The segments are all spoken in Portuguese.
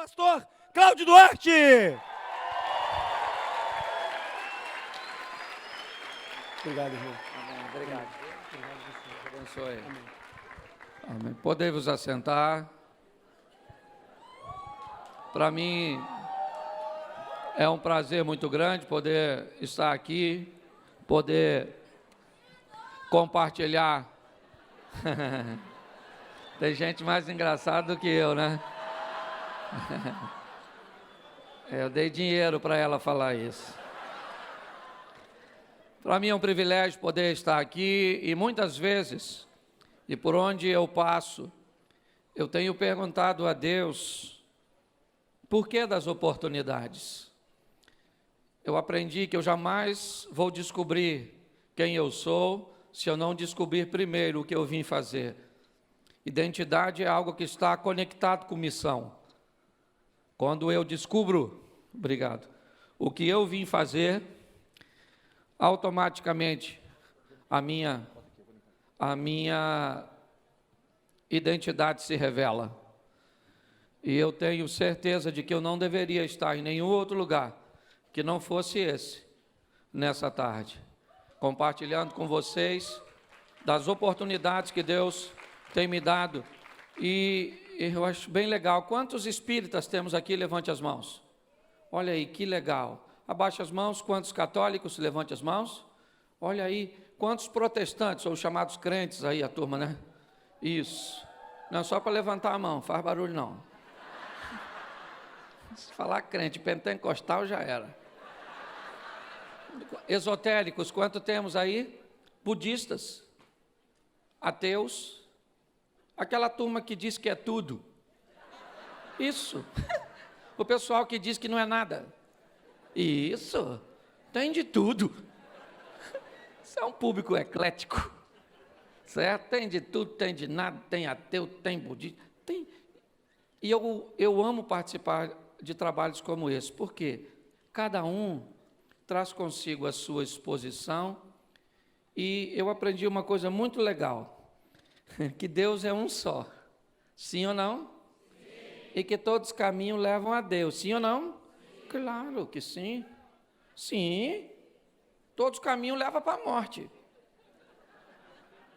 pastor Cláudio Duarte. Obrigado, irmão. Amém. Obrigado. Deus abençoe. Amém. Podem vos assentar. Para mim é um prazer muito grande poder estar aqui, poder compartilhar. Tem gente mais engraçada do que eu, né? Eu dei dinheiro para ela falar isso. Para mim é um privilégio poder estar aqui e muitas vezes, e por onde eu passo, eu tenho perguntado a Deus por que das oportunidades. Eu aprendi que eu jamais vou descobrir quem eu sou se eu não descobrir primeiro o que eu vim fazer. Identidade é algo que está conectado com missão. Quando eu descubro, o que eu vim fazer, automaticamente a minha identidade se revela. E eu tenho certeza de que eu não deveria estar em nenhum outro lugar que não fosse esse, nessa tarde, compartilhando com vocês das oportunidades que Deus tem me dado. E eu acho bem legal. Quantos espíritas temos aqui? Levante as mãos. Olha aí, que legal. Abaixe as mãos. Quantos católicos? Levante as mãos. Olha aí, quantos protestantes, ou chamados crentes aí, a turma, né? Isso. Não é só para levantar a mão, faz barulho não. Se falar crente, pentecostal já era. Esotéricos, quanto temos aí? Budistas, ateus, aquela turma que diz que é tudo. Isso. O pessoal que diz que não é nada. Isso. Tem de tudo. Isso é um público eclético. Certo? Tem de tudo, tem de nada, tem ateu, tem budista, tem. E eu amo participar de trabalhos como esse, porque cada um traz consigo a sua exposição, e eu aprendi uma coisa muito legal, que Deus é um só, sim ou não? Sim. E que todos os caminhos levam a Deus, sim ou não? Sim. Claro que sim, sim, todos os caminhos levam para a morte,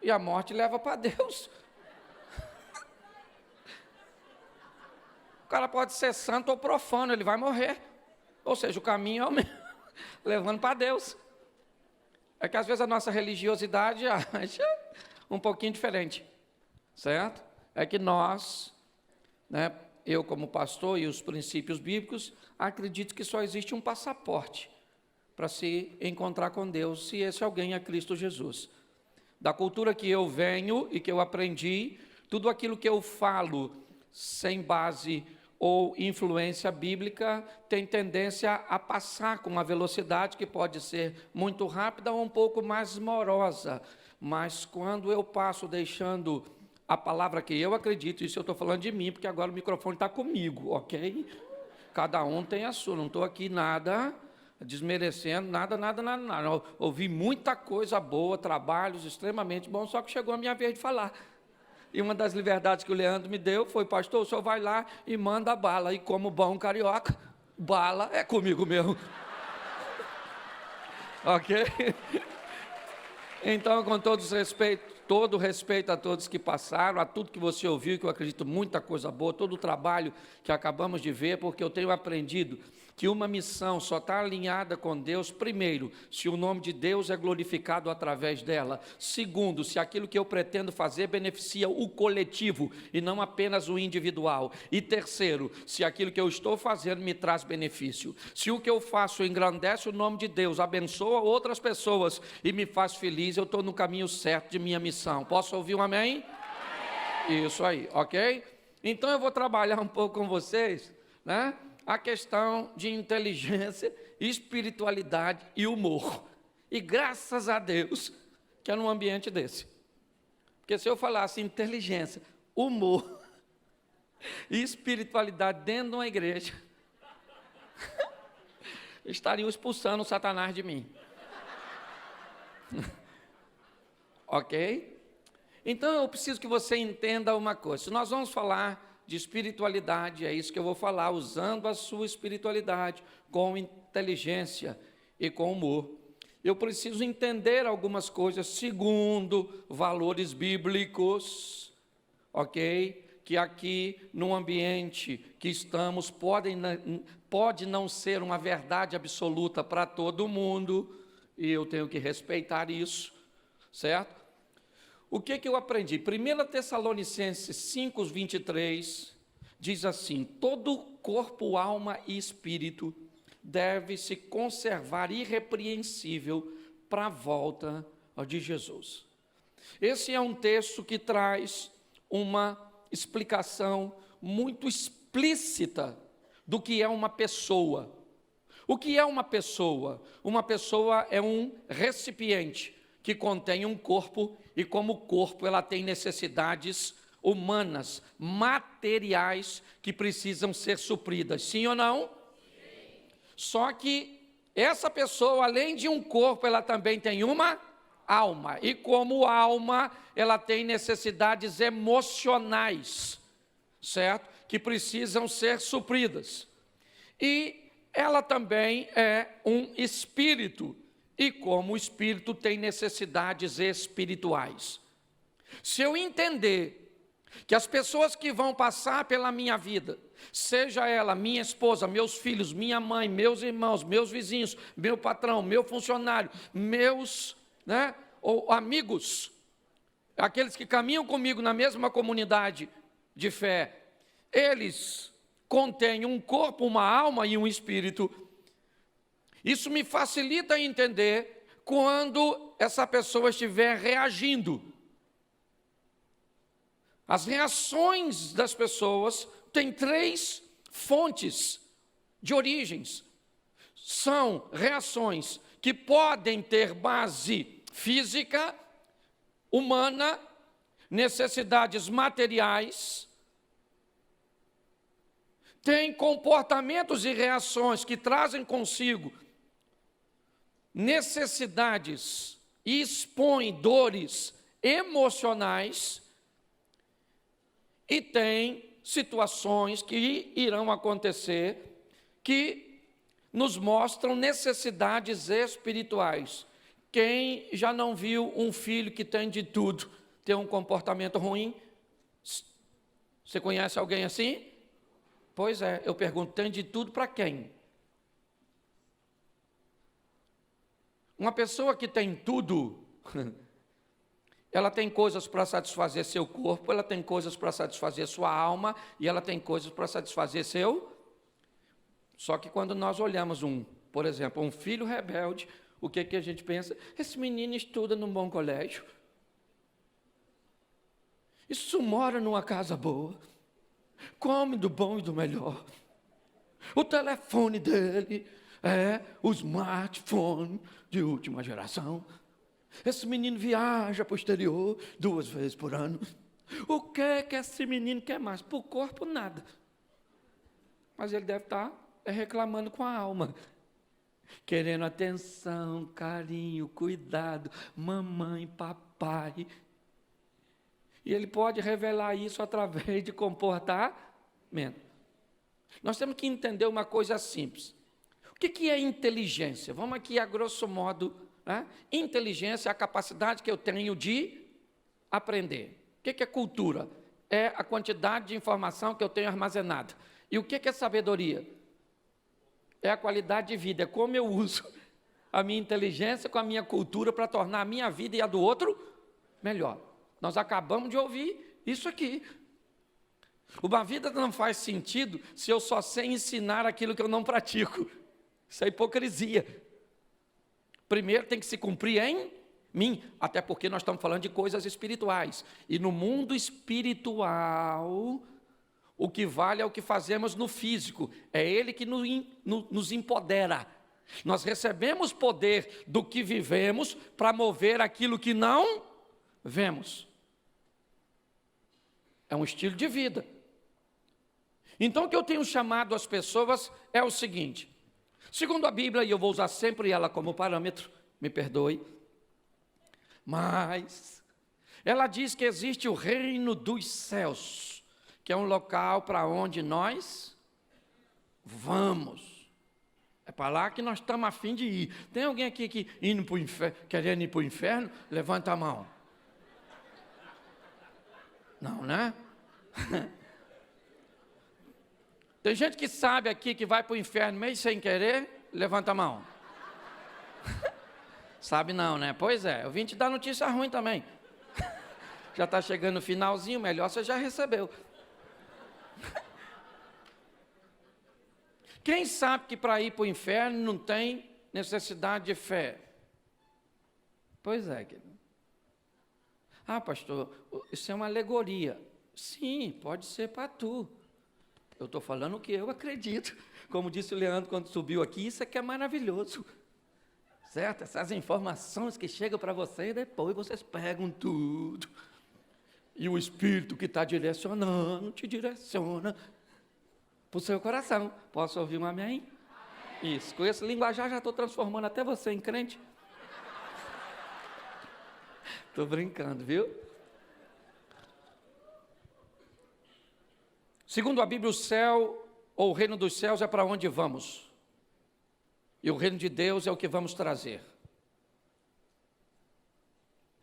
e a morte leva para Deus. O cara pode ser santo ou profano, ele vai morrer, ou seja, o caminho é o mesmo, levando para Deus. É que às vezes a nossa religiosidade acha um pouquinho diferente, certo? É que nós, né, eu como pastor e os princípios bíblicos, acredito que só existe um passaporte para se encontrar com Deus, se esse alguém é Cristo Jesus. Da cultura que eu venho e que eu aprendi, tudo aquilo que eu falo sem base ou influência bíblica tem tendência a passar com uma velocidade que pode ser muito rápida ou um pouco mais morosa. Mas quando eu passo deixando a palavra que eu acredito, isso eu estou falando de mim, porque agora o microfone está comigo, ok? Cada um tem a sua, não estou aqui nada desmerecendo, nada. Eu ouvi muita coisa boa, trabalhos extremamente bons, só que chegou a minha vez de falar. E uma das liberdades que o Leandro me deu foi: pastor, o senhor vai lá e manda a bala. E como bom carioca, bala é comigo mesmo. Ok? Então, com todo respeito a todos que passaram, a tudo que você ouviu, que eu acredito muita coisa boa, todo o trabalho que acabamos de ver, porque eu tenho aprendido que uma missão só está alinhada com Deus, primeiro, se o nome de Deus é glorificado através dela. Segundo, se aquilo que eu pretendo fazer beneficia o coletivo e não apenas o individual. E terceiro, se aquilo que eu estou fazendo me traz benefício. Se o que eu faço engrandece o nome de Deus, abençoa outras pessoas e me faz feliz, eu estou no caminho certo de minha missão. Posso ouvir um amém? Amém. Isso aí, ok? Então eu vou trabalhar um pouco com vocês, né? A questão de inteligência, espiritualidade e humor. E graças a Deus que é num ambiente desse. Porque se eu falasse inteligência, humor e espiritualidade dentro de uma igreja, estariam expulsando o Satanás de mim. Ok? Então eu preciso que você entenda uma coisa. Se nós vamos falar de espiritualidade, é isso que eu vou falar, usando a sua espiritualidade com inteligência e com humor. Eu preciso entender algumas coisas segundo valores bíblicos, ok? Que aqui, no ambiente que estamos, pode não ser uma verdade absoluta para todo mundo, e eu tenho que respeitar isso, certo? O que eu aprendi? 1 Tessalonicenses 5:23 diz assim: todo corpo, alma e espírito deve se conservar irrepreensível para a volta de Jesus. Esse é um texto que traz uma explicação muito explícita do que é uma pessoa. O que é uma pessoa? Uma pessoa é um recipiente que contém um corpo, e como corpo ela tem necessidades humanas, materiais, que precisam ser supridas. Sim ou não? Sim. Só que essa pessoa, além de um corpo, ela também tem uma alma. E como alma, ela tem necessidades emocionais, certo? Que precisam ser supridas. E ela também é um espírito. E como o espírito tem necessidades espirituais. Se eu entender que as pessoas que vão passar pela minha vida, seja ela minha esposa, meus filhos, minha mãe, meus irmãos, meus vizinhos, meu patrão, meu funcionário, meus, ou amigos, aqueles que caminham comigo na mesma comunidade de fé, eles contêm um corpo, uma alma e um espírito. Isso me facilita entender quando essa pessoa estiver reagindo. As reações das pessoas têm 3 fontes de origens. São reações que podem ter base física, humana, necessidades materiais. Tem comportamentos e reações que trazem consigo necessidades e expõem dores emocionais, e tem situações que irão acontecer que nos mostram necessidades espirituais. Quem já não viu um filho que tem de tudo ter um comportamento ruim? Você conhece alguém assim? Pois é, eu pergunto, tem de tudo para quem? Uma pessoa que tem tudo, ela tem coisas para satisfazer seu corpo, ela tem coisas para satisfazer sua alma, e ela tem coisas para satisfazer seu... Só que quando nós olhamos por exemplo, um filho rebelde, o que a gente pensa? Esse menino estuda num bom colégio, isso mora numa casa boa, come do bom e do melhor, o telefone dele é o smartphone de última geração. Esse menino viaja para o exterior 2 vezes por ano. O que esse menino quer mais? Para o corpo, nada. Mas ele deve estar reclamando com a alma, querendo atenção, carinho, cuidado, mamãe, papai. E ele pode revelar isso através de comportamento. Nós temos que entender uma coisa simples. O que é inteligência? Vamos aqui a grosso modo. Inteligência é a capacidade que eu tenho de aprender. O que é cultura? É a quantidade de informação que eu tenho armazenada. E o que é sabedoria? É a qualidade de vida, é como eu uso a minha inteligência com a minha cultura para tornar a minha vida e a do outro melhor. Nós acabamos de ouvir isso aqui. Uma vida não faz sentido se eu só sei ensinar aquilo que eu não pratico. Isso é hipocrisia. Primeiro tem que se cumprir em mim, até porque nós estamos falando de coisas espirituais. E no mundo espiritual, o que vale é o que fazemos no físico. É ele que nos empodera. Nós recebemos poder do que vivemos para mover aquilo que não vemos. É um estilo de vida. Então, o que eu tenho chamado as pessoas é o seguinte. Segundo a Bíblia, e eu vou usar sempre ela como parâmetro, me perdoe, mas ela diz que existe o reino dos céus, que é um local para onde nós vamos. É para lá que nós estamos a fim de ir. Tem alguém aqui que indo para o inferno, querendo ir para o inferno? Levanta a mão. Não, né? Tem gente que sabe aqui que vai para o inferno meio sem querer? Levanta a mão. Sabe não, né? Pois é, eu vim te dar notícia ruim também. Já está chegando o finalzinho, melhor você já recebeu. Quem sabe que para ir para o inferno não tem necessidade de fé? Pois é, querido. Ah, pastor, isso é uma alegoria. Sim, pode ser para tu. Eu estou falando o que eu acredito. Como disse o Leandro quando subiu aqui, isso aqui é maravilhoso. Certo? Essas informações que chegam para vocês, depois vocês pegam tudo. E o Espírito que está direcionando, te direciona para o seu coração. Posso ouvir um amém? Amém. Isso, com esse linguajar já estou transformando até você em crente. Estou brincando, viu? Segundo a Bíblia, o céu, ou o reino dos céus, é para onde vamos. E o reino de Deus é o que vamos trazer.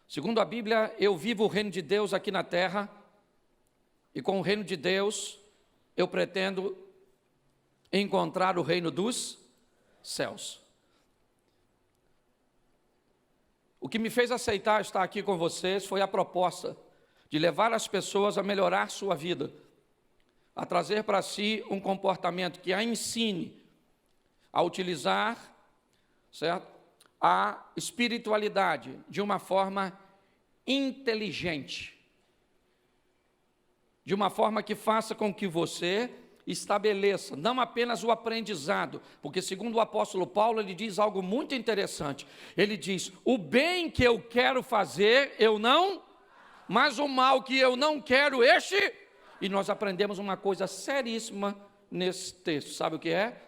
Segundo a Bíblia, eu vivo o reino de Deus aqui na terra, e com o reino de Deus, eu pretendo encontrar o reino dos céus. O que me fez aceitar estar aqui com vocês foi a proposta de levar as pessoas a melhorar sua vida, a trazer para si um comportamento que a ensine a utilizar, certo, a espiritualidade de uma forma inteligente, de uma forma que faça com que você estabeleça não apenas o aprendizado, porque segundo o apóstolo Paulo, ele diz algo muito interessante. Ele diz: o bem que eu quero fazer, eu não, mas o mal que eu não quero, este. E nós aprendemos uma coisa seríssima nesse texto, sabe o que é?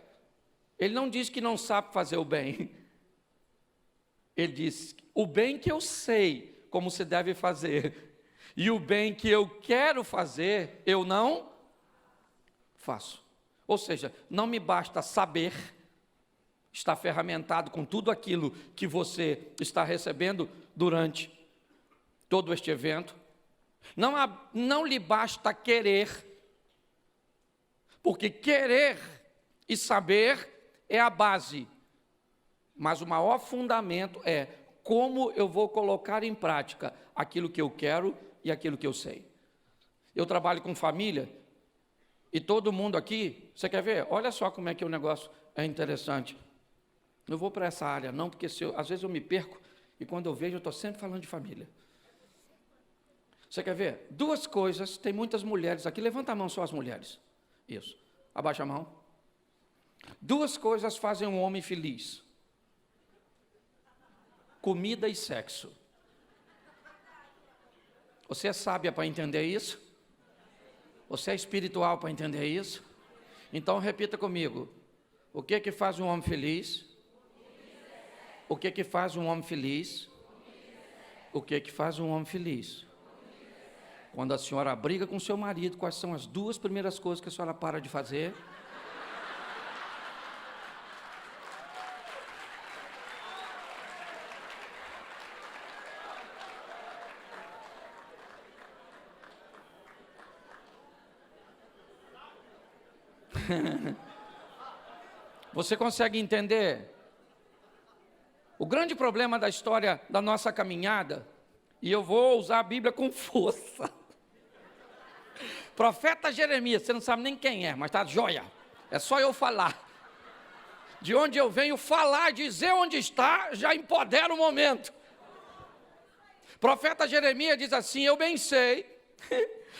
Ele não diz que não sabe fazer o bem. Ele diz: o bem que eu sei como se deve fazer, e o bem que eu quero fazer, eu não faço. Ou seja, não me basta saber, estar ferramentado com tudo aquilo que você está recebendo durante todo este evento. Não lhe basta querer, porque querer e saber é a base, mas o maior fundamento é como eu vou colocar em prática aquilo que eu quero e aquilo que eu sei. Eu trabalho com família, e todo mundo aqui, você quer ver? Olha só como é que o negócio é interessante. Não vou para essa área não, porque às vezes eu me perco, e quando eu vejo eu estou sempre falando de família. Você quer ver? Duas coisas, tem muitas mulheres aqui, levanta a mão só as mulheres. Isso, abaixa a mão. Duas coisas fazem um homem feliz: comida e sexo. Você é sábia para entender isso? Você é espiritual para entender isso? Então repita comigo: o que que faz um homem feliz? O que que faz um homem feliz? O que que faz um homem feliz? Quando a senhora briga com seu marido, quais são as duas primeiras coisas que a senhora para de fazer? Você consegue entender? O grande problema da história da nossa caminhada, e eu vou usar a Bíblia com força. Profeta Jeremias, você não sabe nem quem é, mas tá joia. É só eu falar. De onde eu venho falar, dizer onde está, já empodera o momento. Profeta Jeremias diz assim: eu bem sei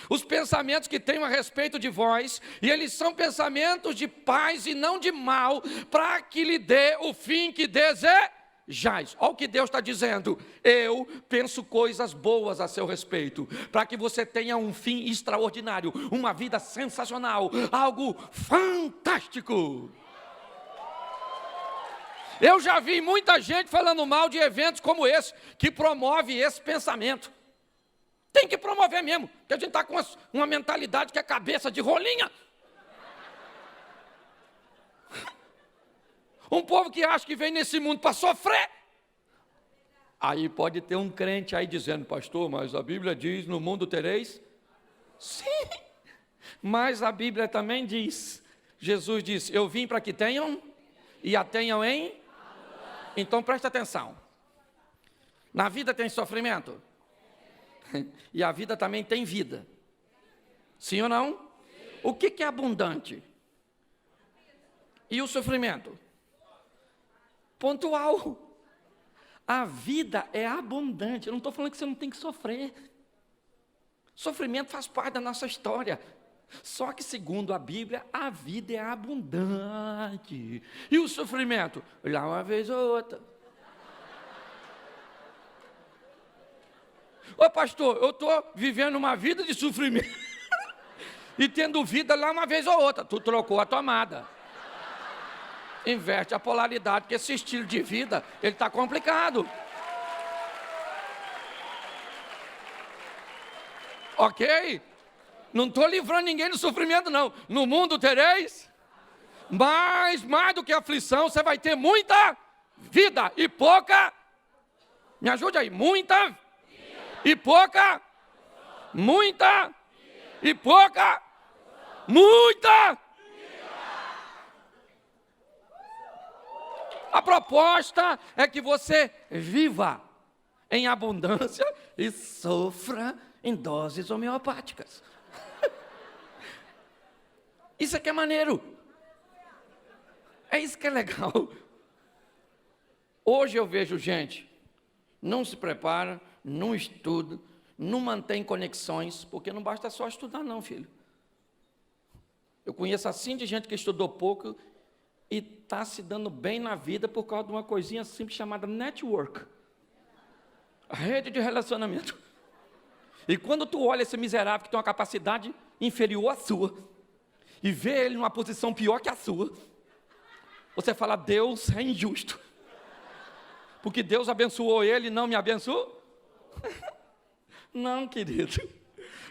os pensamentos que tenho a respeito de vós, e eles são pensamentos de paz e não de mal, para que lhe dê o fim que desejais. Olha o que Deus está dizendo: eu penso coisas boas a seu respeito, para que você tenha um fim extraordinário, uma vida sensacional, algo fantástico. Eu já vi muita gente falando mal de eventos como esse, que promove esse pensamento. Tem que promover mesmo, porque a gente está com uma mentalidade que é cabeça de rolinha. Um povo que acha que vem nesse mundo para sofrer. Aí pode ter um crente aí dizendo, pastor, mas a Bíblia diz, no mundo tereis. Sim, mas a Bíblia também diz, Jesus disse, eu vim para que tenham e a tenham em. Então presta atenção. Na vida tem sofrimento. E a vida também tem vida. Sim ou não? O que é abundante? E o sofrimento? Pontual. A vida é abundante. Eu não estou falando que você não tem que sofrer. Sofrimento faz parte da nossa história. Só que, segundo a Bíblia, a vida é abundante. E o sofrimento? Lá uma vez ou outra. Ô pastor, eu estou vivendo uma vida de sofrimento. E tendo vida lá uma vez ou outra. Tu trocou a tomada. Inverte a polaridade, porque esse estilo de vida, ele está complicado. Ok? Não estou livrando ninguém do sofrimento, não. No mundo tereis, mas mais do que aflição, você vai ter muita vida e pouca. Me ajude aí, muita e pouca. Muita e pouca. Muita. A proposta é que você viva em abundância e sofra em doses homeopáticas. Isso aqui é maneiro. É isso que é legal. Hoje eu vejo gente, não se prepara, não estuda, não mantém conexões, porque não basta só estudar não, filho. Eu conheço assim de gente que estudou pouco e está se dando bem na vida por causa de uma coisinha simples chamada network. A rede de relacionamento. E quando tu olha esse miserável que tem uma capacidade inferior à sua, e vê ele numa posição pior que a sua, você fala, Deus é injusto. Porque Deus abençoou ele e não me abençoou? Não, querido.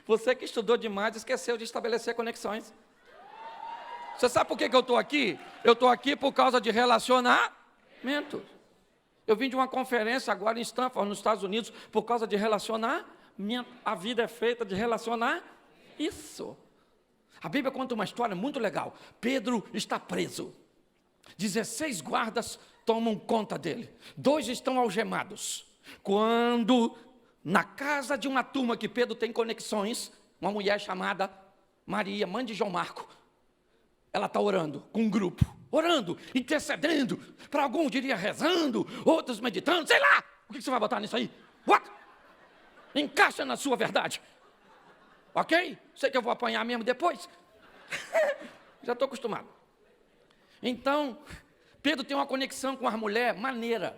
Você que estudou demais esqueceu de estabelecer conexões. Você sabe por que eu estou aqui? Eu estou aqui por causa de relacionamento. Eu vim de uma conferência agora em Stanford, nos Estados Unidos, por causa de relacionamento. A vida é feita de relacionar isso. A Bíblia conta uma história muito legal. Pedro está preso. 16 guardas tomam conta dele. 2 estão algemados. Quando, na casa de uma turma que Pedro tem conexões, uma mulher chamada Maria, mãe de João Marco, ela está orando com um grupo, orando, intercedendo, para alguns diria rezando, outros meditando, sei lá, o que você vai botar nisso aí? What? Encaixa na sua verdade, ok? Sei que eu vou apanhar mesmo depois, já estou acostumado. Então, Pedro tem uma conexão com as mulheres maneira,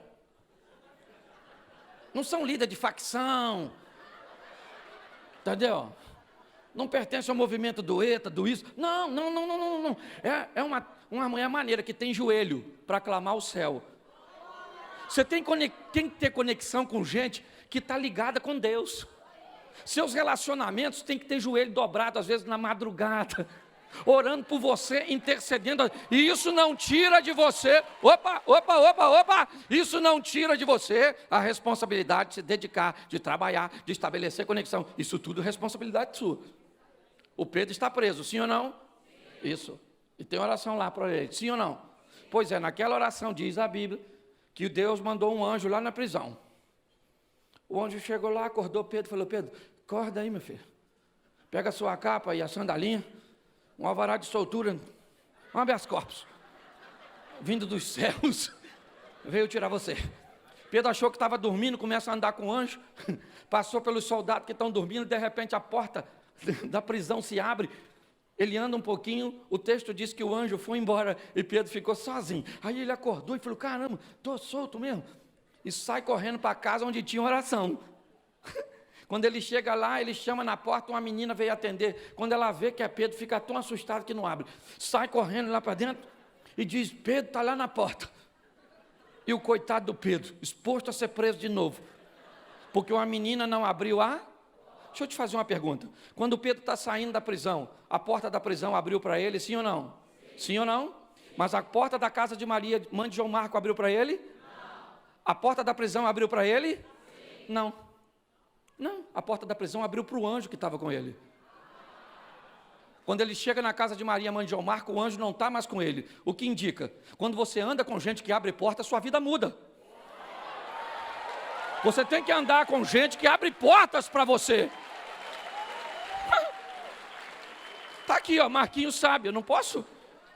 não são líderes de facção, entendeu? Não pertence ao movimento do ETA, do isso. Não. É uma mulher maneira que tem joelho para clamar o céu. Você tem que ter conexão com gente que está ligada com Deus. Seus relacionamentos têm que ter joelho dobrado, às vezes na madrugada, orando por você, intercedendo. E isso não tira de você, isso não tira de você a responsabilidade de se dedicar, de trabalhar, de estabelecer conexão. Isso tudo é responsabilidade sua. O Pedro está preso, sim ou não? Isso. E tem oração lá para ele, sim ou não? Pois é, naquela oração diz a Bíblia que Deus mandou um anjo lá na prisão. O anjo chegou lá, acordou Pedro e falou, Pedro, acorda aí, meu filho. Pega a sua capa e a sandalinha, um alvará de soltura, um habeas corpus, vindo dos céus, veio tirar você. Pedro achou que estava dormindo, começa a andar com o anjo, passou pelos soldados que estão dormindo, de repente a porta da prisão se abre, ele anda um pouquinho, o texto diz que o anjo foi embora e Pedro ficou sozinho. Aí ele acordou e falou, caramba, estou solto mesmo. E sai correndo para casa onde tinha oração. Quando ele chega lá, ele chama na porta, uma menina veio atender. Quando ela vê que é Pedro, fica tão assustado que não abre. Sai correndo lá para dentro e diz, Pedro está lá na porta. E o coitado do Pedro, exposto a ser preso de novo. Porque uma menina não abriu a Deixa eu te fazer uma pergunta. Quando Pedro está saindo da prisão, a porta da prisão abriu para ele, sim ou não? Sim ou não? Mas a porta da casa de Maria, mãe de João Marco, abriu para ele? Não. A porta da prisão abriu para ele? Sim. Não. Não, a porta da prisão abriu para o anjo que estava com ele. Quando ele chega na casa de Maria, mãe de João Marco, o anjo não está mais com ele. O que indica? Quando você anda com gente que abre porta, sua vida muda. Você tem que andar com gente que abre portas para você. Está aqui, ó, Marquinhos sabe, eu não posso.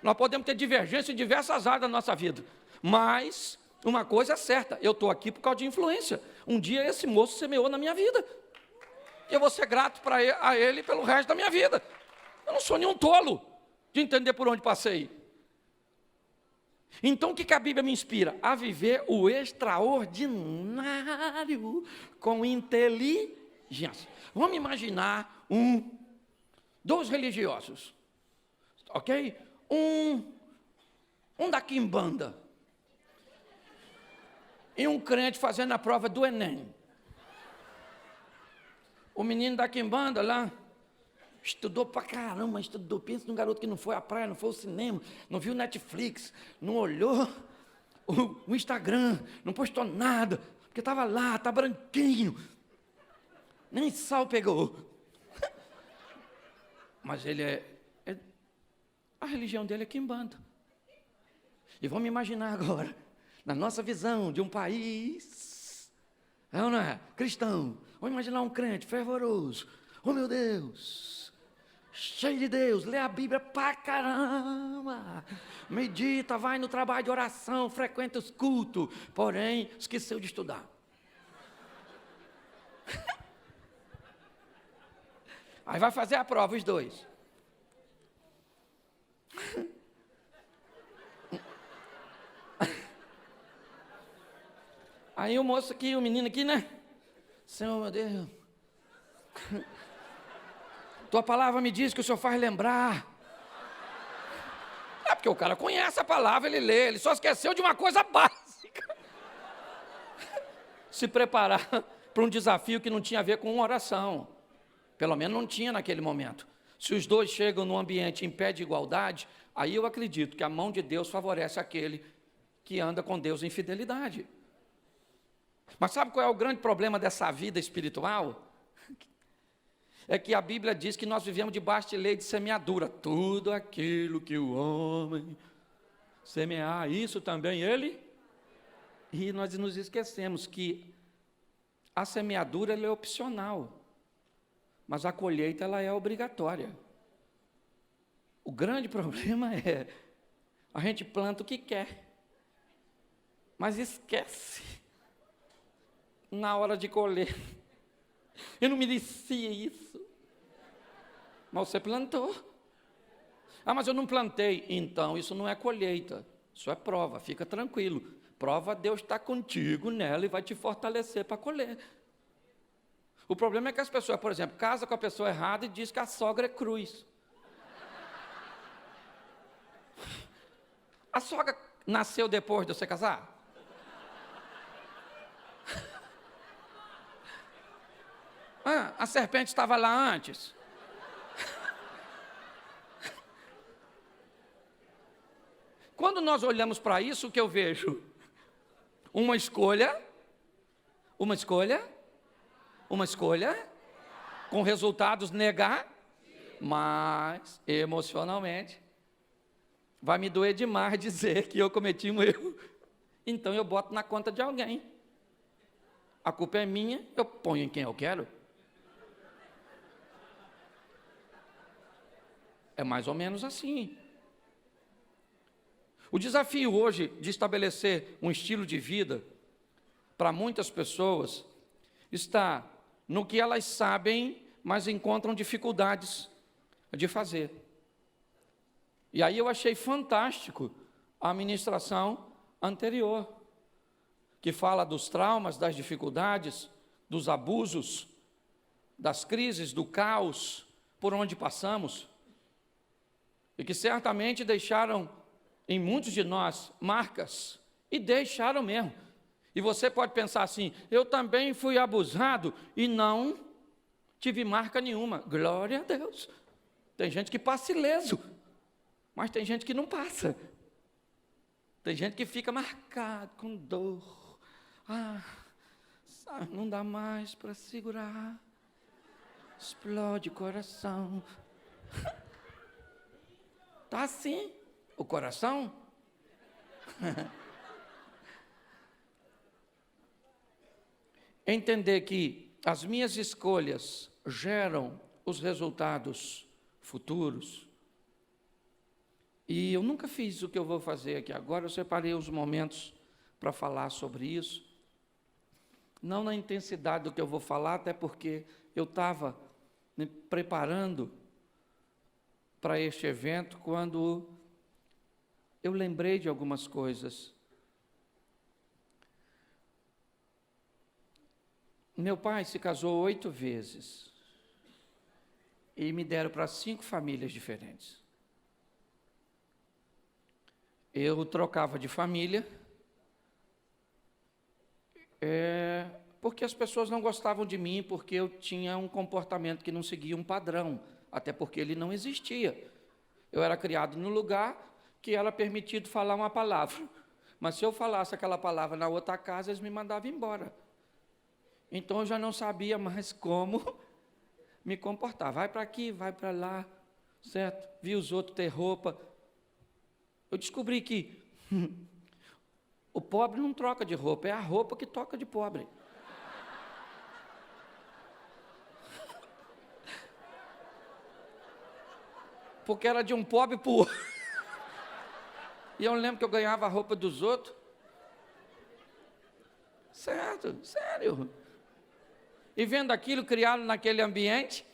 Nós podemos ter divergência em diversas áreas da nossa vida. Mas uma coisa é certa, eu estou aqui por causa de influência. Um dia esse moço semeou na minha vida. E eu vou ser grato a ele pelo resto da minha vida. Eu não sou nenhum tolo de entender por onde passei. Então o que a Bíblia me inspira? A viver o extraordinário com inteligência. Vamos imaginar dois religiosos, ok? Um da quimbanda e um crente fazendo a prova do Enem. O menino da quimbanda lá estudou pra caramba, estudou. Pensa num garoto que não foi à praia, não foi ao cinema, não viu Netflix, não olhou o Instagram, não postou nada, porque estava lá, tá branquinho, nem sal pegou. Mas ele a religião dele é quimbanda. E vamos imaginar agora, na nossa visão de um país, não é? Cristão, vamos imaginar um crente fervoroso, oh meu Deus, cheio de Deus, lê a Bíblia pra caramba, medita, vai no trabalho de oração, frequenta os cultos, porém, esqueceu de estudar. Aí vai fazer a prova, os dois. Aí o moço aqui, o menino aqui, né? Senhor, meu Deus. Tua palavra me diz que o Senhor faz lembrar. É porque o cara conhece a palavra, ele lê, ele só esqueceu de uma coisa básica. Se preparar para um desafio que não tinha a ver com uma oração. Pelo menos não tinha naquele momento. Se os dois chegam num ambiente em pé de igualdade, aí eu acredito que a mão de Deus favorece aquele que anda com Deus em fidelidade. Mas sabe qual é o grande problema dessa vida espiritual? É que a Bíblia diz que nós vivemos debaixo de lei de semeadura. Tudo aquilo que o homem semear, isso também ele. E nós nos esquecemos que a semeadura ela é opcional, mas a colheita ela é obrigatória. O grande problema é, a gente planta o que quer, mas esquece na hora de colher. Eu não merecia isso. Mas você plantou. Ah, mas eu não plantei. Então, isso não é colheita. Isso é prova, fica tranquilo. Prova, Deus está contigo nela e vai te fortalecer para colher. O problema é que as pessoas, por exemplo, casam com a pessoa errada e diz que a sogra é cruz. A sogra nasceu depois de você casar? Ah, a serpente estava lá antes? Quando nós olhamos para isso, o que eu vejo? Uma escolha com resultados mas emocionalmente vai me doer demais dizer que eu cometi um erro. Então eu boto na conta de alguém. A culpa é minha, eu ponho em quem eu quero. É mais ou menos assim. O desafio hoje de estabelecer um estilo de vida para muitas pessoas está no que elas sabem, mas encontram dificuldades de fazer. E aí eu achei fantástico a ministração anterior, que fala dos traumas, das dificuldades, dos abusos, das crises, do caos por onde passamos, e que certamente deixaram em muitos de nós marcas, e deixaram mesmo. E você pode pensar assim, eu também fui abusado, e não tive marca nenhuma. Glória a Deus. Tem gente que passa ileso, mas tem gente que não passa. Tem gente que fica marcado com dor. Não dá mais para segurar. Explode o coração. Tá assim, o coração. Entender que as minhas escolhas geram os resultados futuros. E eu nunca fiz o que eu vou fazer aqui agora, eu separei os momentos para falar sobre isso. Não na intensidade do que eu vou falar, até porque eu estava me preparando para este evento quando eu lembrei de algumas coisas. Meu pai se casou 8 vezes e me deram para 5 famílias diferentes. Eu trocava de família, porque as pessoas não gostavam de mim, porque eu tinha um comportamento que não seguia um padrão, até porque ele não existia. Eu era criado num lugar que era permitido falar uma palavra, mas se eu falasse aquela palavra na outra casa, eles me mandavam embora. Então eu já não sabia mais como me comportar. Vai para aqui, vai para lá, certo? Vi os outros ter roupa. Eu descobri que o pobre não troca de roupa, é a roupa que toca de pobre. Porque era de um pobre para o outro. E eu lembro que eu ganhava a roupa dos outros. Certo, sério. E vendo aquilo criado naquele ambiente,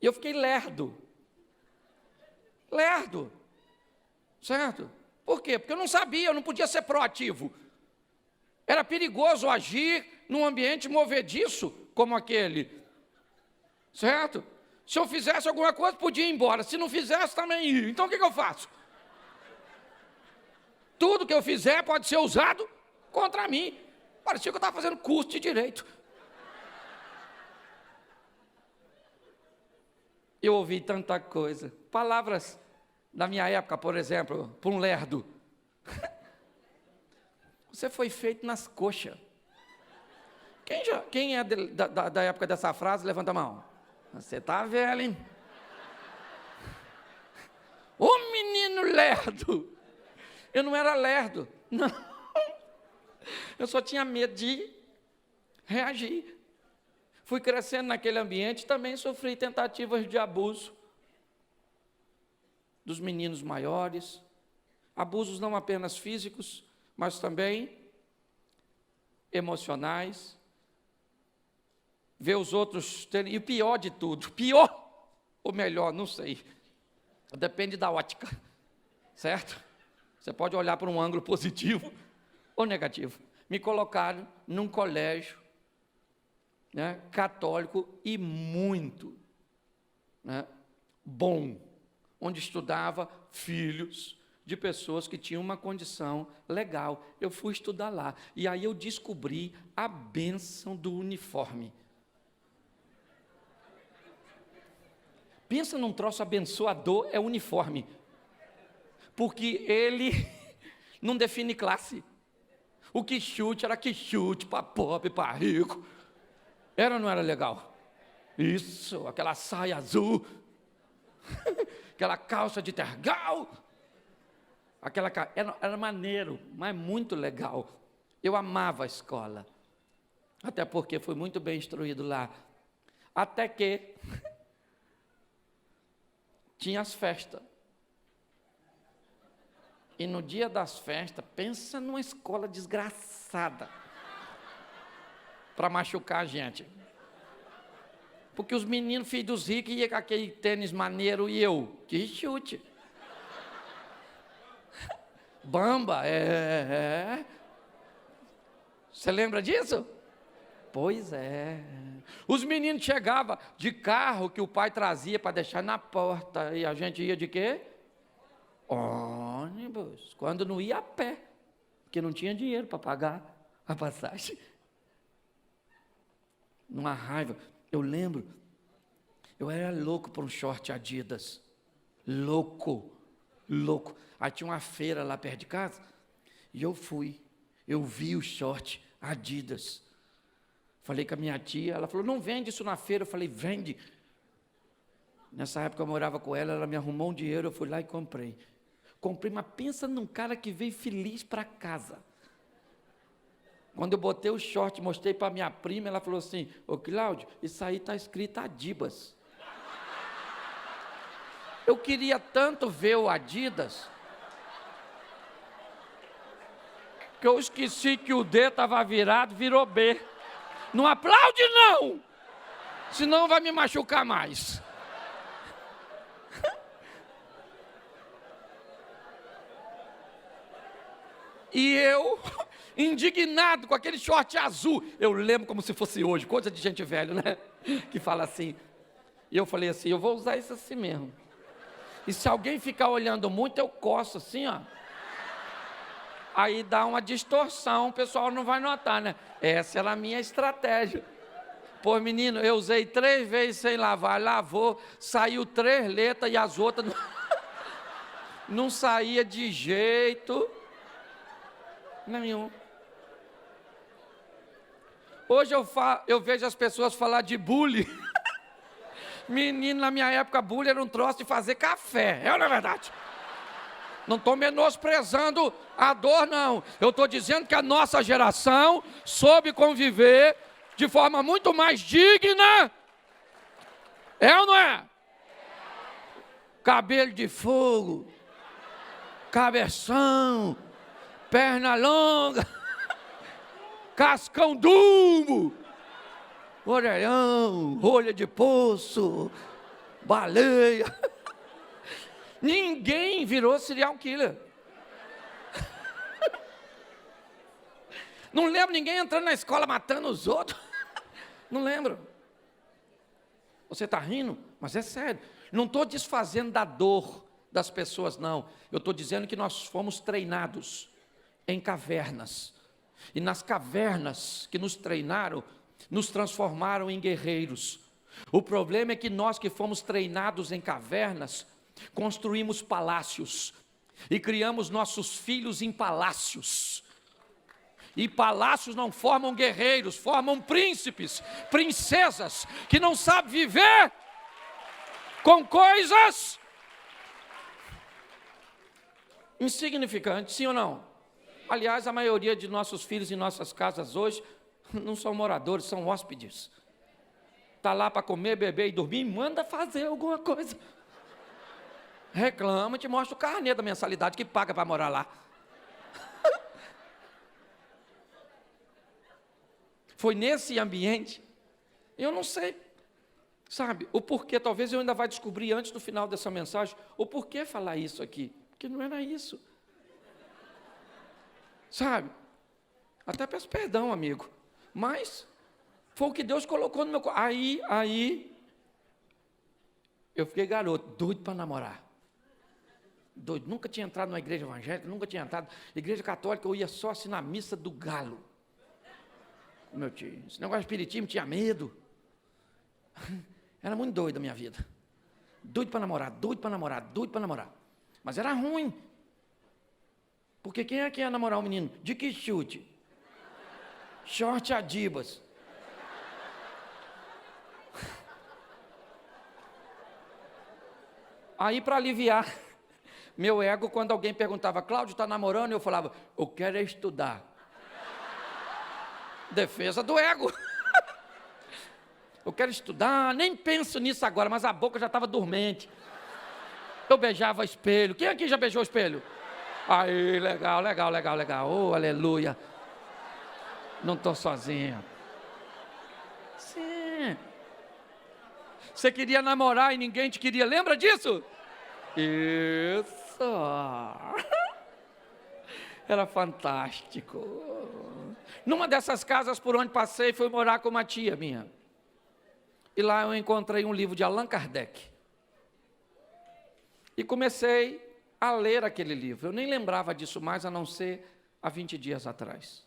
eu fiquei lerdo. Lerdo. Certo? Por quê? Porque eu não sabia, eu não podia ser proativo. Era perigoso agir num ambiente movediço como aquele. Certo? Se eu fizesse alguma coisa, podia ir embora. Se não fizesse, também ia. Então, o que eu faço? Tudo que eu fizer pode ser usado contra mim. Parecia que eu estava fazendo curso de direito. Eu ouvi tanta coisa. Palavras da minha época, por exemplo, para um lerdo. Você foi feito nas coxas. Quem é da época dessa frase, levanta a mão. Você está velho, hein? Ô menino lerdo! Eu não era lerdo, não. Eu só tinha medo de reagir. Fui crescendo naquele ambiente, também sofri tentativas de abuso dos meninos maiores. Abusos não apenas físicos, mas também emocionais. Ver os outros terem... E o pior de tudo, pior ou melhor, não sei. Depende da ótica, certo? Você pode olhar para um ângulo positivo ou negativo. Me colocaram num colégio, né, católico e muito, né, bom, onde estudava filhos de pessoas que tinham uma condição legal. Eu fui estudar lá e aí eu descobri a bênção do uniforme. Pensa num troço abençoador, é uniforme. Porque ele não define classe. O que chute era que chute para pobre, para rico. Era ou não era legal? Isso, aquela saia azul, aquela calça de tergal, era maneiro, mas muito legal. Eu amava a escola, até porque fui muito bem instruído lá. Até que tinha as festas. E no dia das festas, pensa numa escola desgraçada para machucar a gente. Porque os meninos, filhos dos ricos, iam com aquele tênis maneiro e eu, que chute. Bamba, Você lembra disso? Pois é. Os meninos chegavam de carro que o pai trazia para deixar na porta. E a gente ia de quê? Ônibus. Quando não ia a pé. Porque não tinha dinheiro para pagar a passagem. numa raiva. Eu lembro, eu era louco por um short Adidas. Louco. Aí tinha uma feira lá perto de casa, e eu fui. Eu vi o short Adidas. Falei com a minha tia, ela falou, não vende isso na feira. Eu falei, vende. Nessa época eu morava com ela, ela me arrumou um dinheiro, eu fui lá e comprei. Comprei, mas pensa num cara que veio feliz para casa. Quando eu botei o short, mostrei para minha prima, ela falou assim, ô Cláudio, isso aí está escrito Adibas. Eu queria tanto ver o Adidas, que eu esqueci que o D estava virado, virou B. Não aplaude não, senão vai me machucar mais. E eu, indignado com aquele short azul, eu lembro como se fosse hoje, coisa de gente velha, né? Que fala assim. E eu falei assim, eu vou usar isso assim mesmo. E se alguém ficar olhando muito, eu coço assim, ó. Aí dá uma distorção, o pessoal não vai notar, né? Essa era a minha estratégia. Pô, menino, eu usei 3 vezes sem lavar, lavou, saiu 3 letras e as outras não saía de jeito nenhum. Hoje eu vejo as pessoas falar de bullying. Menino, na minha época, bullying era um troço de fazer café. É ou não é verdade? Não estou menosprezando a dor, não. Eu estou dizendo que a nossa geração soube conviver de forma muito mais digna. É ou não é? Cabelo de fogo, cabeção, perna longa, cascão dumbo, orelhão, rolha de poço, baleia. Ninguém virou serial killer. Não lembro ninguém entrando na escola matando os outros. Não lembro. Você está rindo? Mas é sério. Não estou desfazendo da dor das pessoas, não. Eu estou dizendo que nós fomos treinados em cavernas. E nas cavernas que nos treinaram, nos transformaram em guerreiros. O problema é que nós que fomos treinados em cavernas, construímos palácios e criamos nossos filhos em palácios. E palácios não formam guerreiros, formam príncipes, princesas, que não sabem viver com coisas insignificantes, sim ou não? Aliás, a maioria de nossos filhos em nossas casas hoje não são moradores, são hóspedes. Está lá para comer, beber e dormir, manda fazer alguma coisa. Reclama, te mostra o carnê da mensalidade que paga para morar lá. Foi nesse ambiente, eu não sei, sabe, o porquê, talvez eu ainda vá descobrir antes do final dessa mensagem, o porquê falar isso aqui, porque não era isso, sabe, até peço perdão, amigo, mas foi o que Deus colocou no meu coração. Aí, eu fiquei garoto, doido para namorar, doido, nunca tinha entrado numa igreja evangélica, nunca tinha entrado, igreja católica, eu ia só assim na missa do galo. Meu tio, esse negócio de espiritismo tinha medo. Era muito doido a minha vida. Doido para namorar, doido para namorar, doido para namorar. Mas era ruim. Porque quem é que ia namorar um menino? De que chute? Short Adibas. Aí, para aliviar meu ego, quando alguém perguntava, Cláudio, está namorando? Eu falava, eu quero é estudar. Defesa do ego. Eu quero estudar, nem penso nisso agora, mas a boca já estava dormente. Eu beijava espelho. Quem aqui já beijou o espelho? Aí, legal. Oh, aleluia. Não estou sozinho. Sim. Você queria namorar e ninguém te queria. Lembra disso? Isso. Era fantástico. Numa dessas casas por onde passei, fui morar com uma tia minha. E lá eu encontrei um livro de Allan Kardec. E comecei a ler aquele livro. Eu nem lembrava disso mais, a não ser há 20 dias atrás.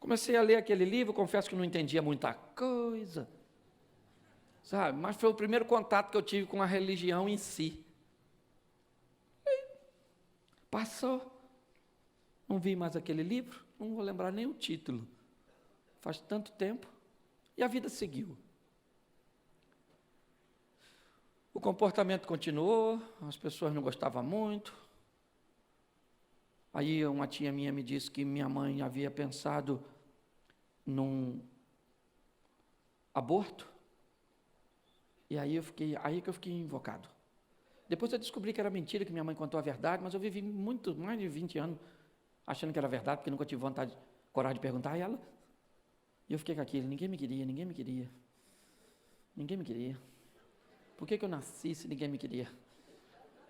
Comecei a ler aquele livro, confesso que não entendia muita coisa, sabe? Mas foi o primeiro contato que eu tive com a religião em si. E passou. Não vi mais aquele livro, não vou lembrar nem o título. Faz tanto tempo. E a vida seguiu. O comportamento continuou, as pessoas não gostavam muito. Aí uma tia minha me disse que minha mãe havia pensado num aborto. E aí que eu fiquei invocado. Depois eu descobri que era mentira, que minha mãe contou a verdade, mas eu vivi mais de 20 anos achando que era verdade, porque nunca tive coragem de perguntar a ela. E eu fiquei com aquilo, ninguém me queria. Por que eu nasci se ninguém me queria?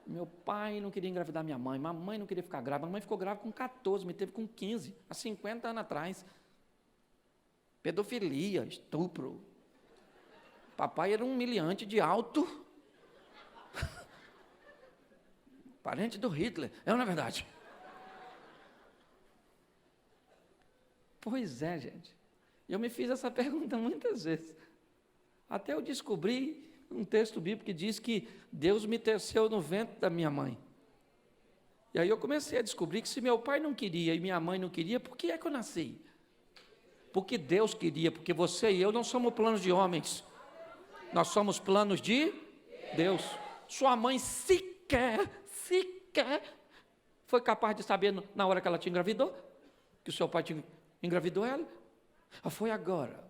Meu pai não queria engravidar minha mãe não queria ficar grávida, minha mãe ficou grávida com 14, me teve com 15, há 50 anos atrás. Pedofilia, estupro. Papai era um humilhante de alto. Parente do Hitler, é ou não é verdade? Pois é, gente. Eu me fiz essa pergunta muitas vezes. Até eu descobri um texto bíblico que diz que Deus me teceu no ventre da minha mãe. E aí eu comecei a descobrir que se meu pai não queria e minha mãe não queria, por que é que eu nasci? Porque Deus queria, porque você e eu não somos planos de homens. Nós somos planos de Deus. Sua mãe sequer foi capaz de saber na hora que ela te engravidou, que o seu pai te engravidou ela. Foi agora.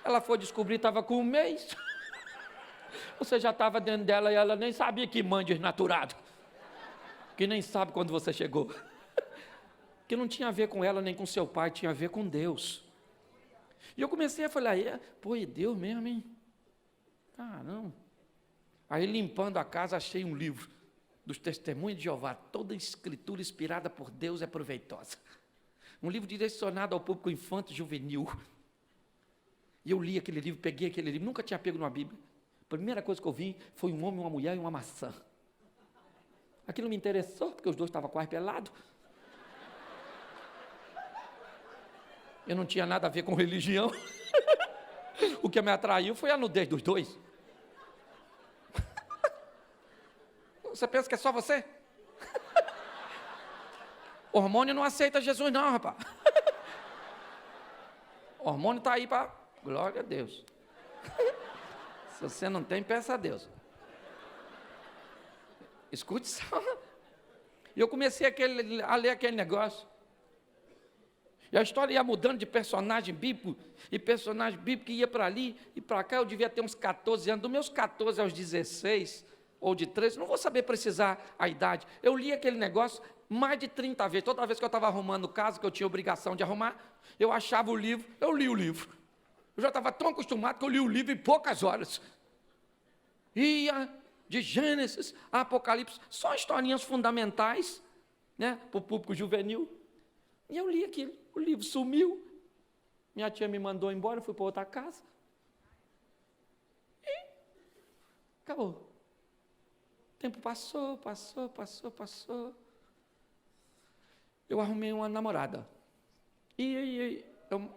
Ela foi descobrir, estava com 1 mês. Você já estava dentro dela e ela nem sabia que mãe desnaturado. Que nem sabe quando você chegou. Que não tinha a ver com ela nem com seu pai, tinha a ver com Deus. E eu comecei a falar, pô, e Deus mesmo, hein? Caramba. Aí limpando a casa, achei um livro dos Testemunhos de Jeová. Toda escritura inspirada por Deus é proveitosa. Um livro direcionado ao público infanto e juvenil. E eu li aquele livro, peguei aquele livro, nunca tinha pego numa Bíblia. A primeira coisa que eu vi foi um homem, uma mulher e uma maçã. Aquilo me interessou, porque os dois estavam quase pelados. Eu não tinha nada a ver com religião. O que me atraiu foi a nudez dos dois. Você pensa que é só você? Hormônio não aceita Jesus não, rapaz. Hormônio está aí para... Glória a Deus. Se você não tem, peça a Deus. Escute só. E eu comecei a ler aquele negócio. E a história ia mudando de personagem bíblico, e personagem bíblico ia para ali e para cá. Eu devia ter uns 14 anos, dos meus 14 aos 16, ou de 13, não vou saber precisar a idade. Eu li aquele negócio mais de 30 vezes. Toda vez que eu estava arrumando casa, que eu tinha obrigação de arrumar, eu achava o livro, eu li o livro. Eu já estava tão acostumado que eu li o livro em poucas horas. Ia de Gênesis a Apocalipse, só historinhas fundamentais, né, para o público juvenil. E eu li aquilo, o livro sumiu. Minha tia me mandou embora, eu fui para outra casa. E acabou. O tempo passou. Eu arrumei uma namorada. E eu...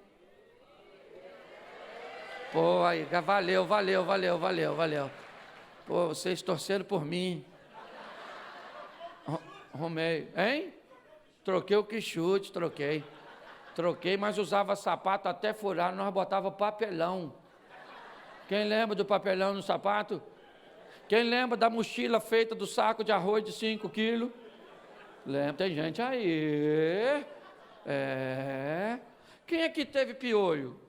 Pô, aí, valeu. Pô, vocês torceram por mim. Arrumei, hein? Troquei o que chute, troquei, mas usava sapato até furar, nós botava papelão. Quem lembra do papelão no sapato? Quem lembra da mochila feita do saco de arroz de 5 quilos? Lembra, tem gente aí. Quem é que teve piolho?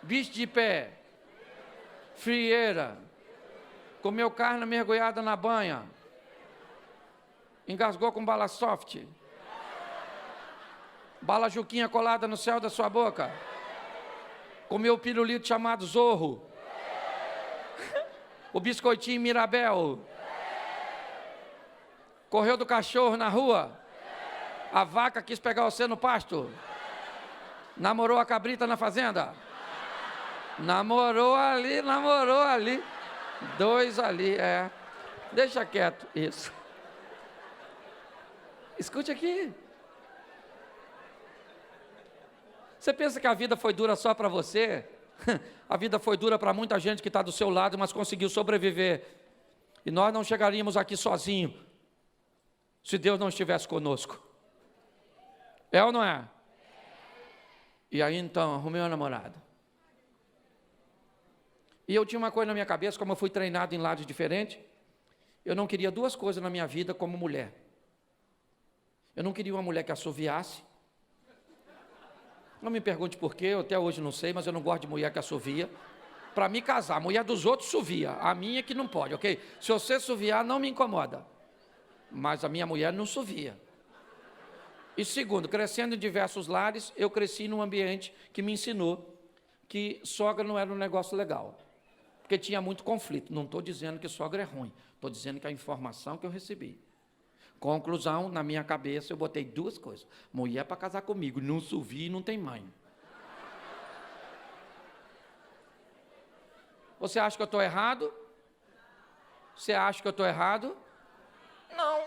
Bicho de pé, frieira, comeu carne mergulhada na banha, engasgou com bala soft, bala juquinha colada no céu da sua boca, comeu o pirulito chamado Zorro, o biscoitinho Mirabel, correu do cachorro na rua, a vaca quis pegar você no pasto, namorou a cabrita na fazenda. Namorou ali, 2 ali, Deixa quieto, isso. Escute aqui. Você pensa que a vida foi dura só para você? A vida foi dura para muita gente que está do seu lado, mas conseguiu sobreviver. E nós não chegaríamos aqui sozinhos, se Deus não estivesse conosco. É ou não é? E aí então, arrumei uma namorada. E eu tinha uma coisa na minha cabeça, como eu fui treinado em lados diferentes, eu não queria duas coisas na minha vida como mulher. Eu não queria uma mulher que assoviasse. Não me pergunte por quê, eu até hoje não sei, mas eu não gosto de mulher que assovia. Para me casar, a mulher dos outros assovia, a minha que não pode, ok? Se você assoviar, não me incomoda. Mas a minha mulher não assovia. E segundo, crescendo em diversos lares, eu cresci num ambiente que me ensinou que sogra não era um negócio legal. Porque tinha muito conflito. Não estou dizendo que sogra é ruim, estou dizendo que a informação que eu recebi. Conclusão, na minha cabeça, eu botei duas coisas. Mulher para casar comigo, não assovia e não tem mãe. Você acha que eu estou errado? Você acha que eu estou errado? Não.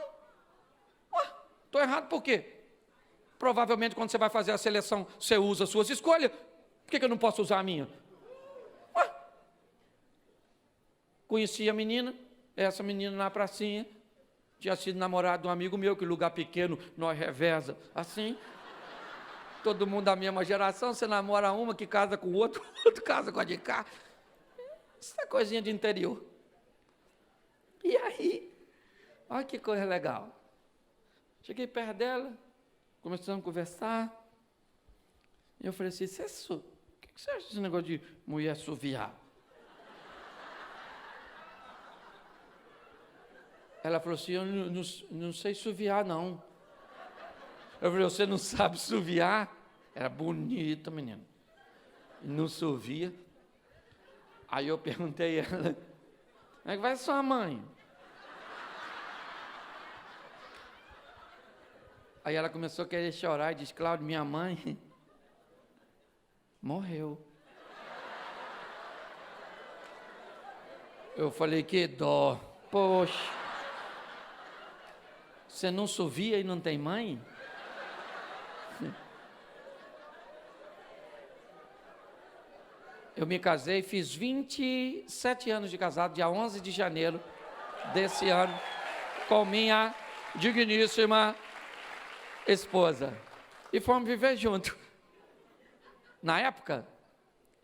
Estou errado por quê? Provavelmente quando você vai fazer a seleção, você usa as suas escolhas. Por que eu não posso usar a minha? Conheci a menina, essa menina na pracinha, tinha sido namorado de um amigo meu, que lugar pequeno, nós reveza, assim. Todo mundo da mesma geração, você namora uma que casa com o outro, outro casa com a de cá. Isso é coisinha de interior. E aí, olha que coisa legal. Cheguei perto dela, começamos a conversar. E eu falei assim, o que você acha desse negócio de mulher assoviar? Ela falou assim, eu não sei assoviar, não. Eu falei, você não sabe assoviar? Era bonita, menina. Não assovia. Aí eu perguntei a ela, como é que vai sua mãe? Aí ela começou a querer chorar e disse, Cláudio, minha mãe morreu. Eu falei, que dó. Poxa. Você não assovia e não tem mãe? Eu me casei, fiz 27 anos de casado, dia 11 de janeiro desse ano, com minha digníssima esposa. E fomos viver juntos. Na época,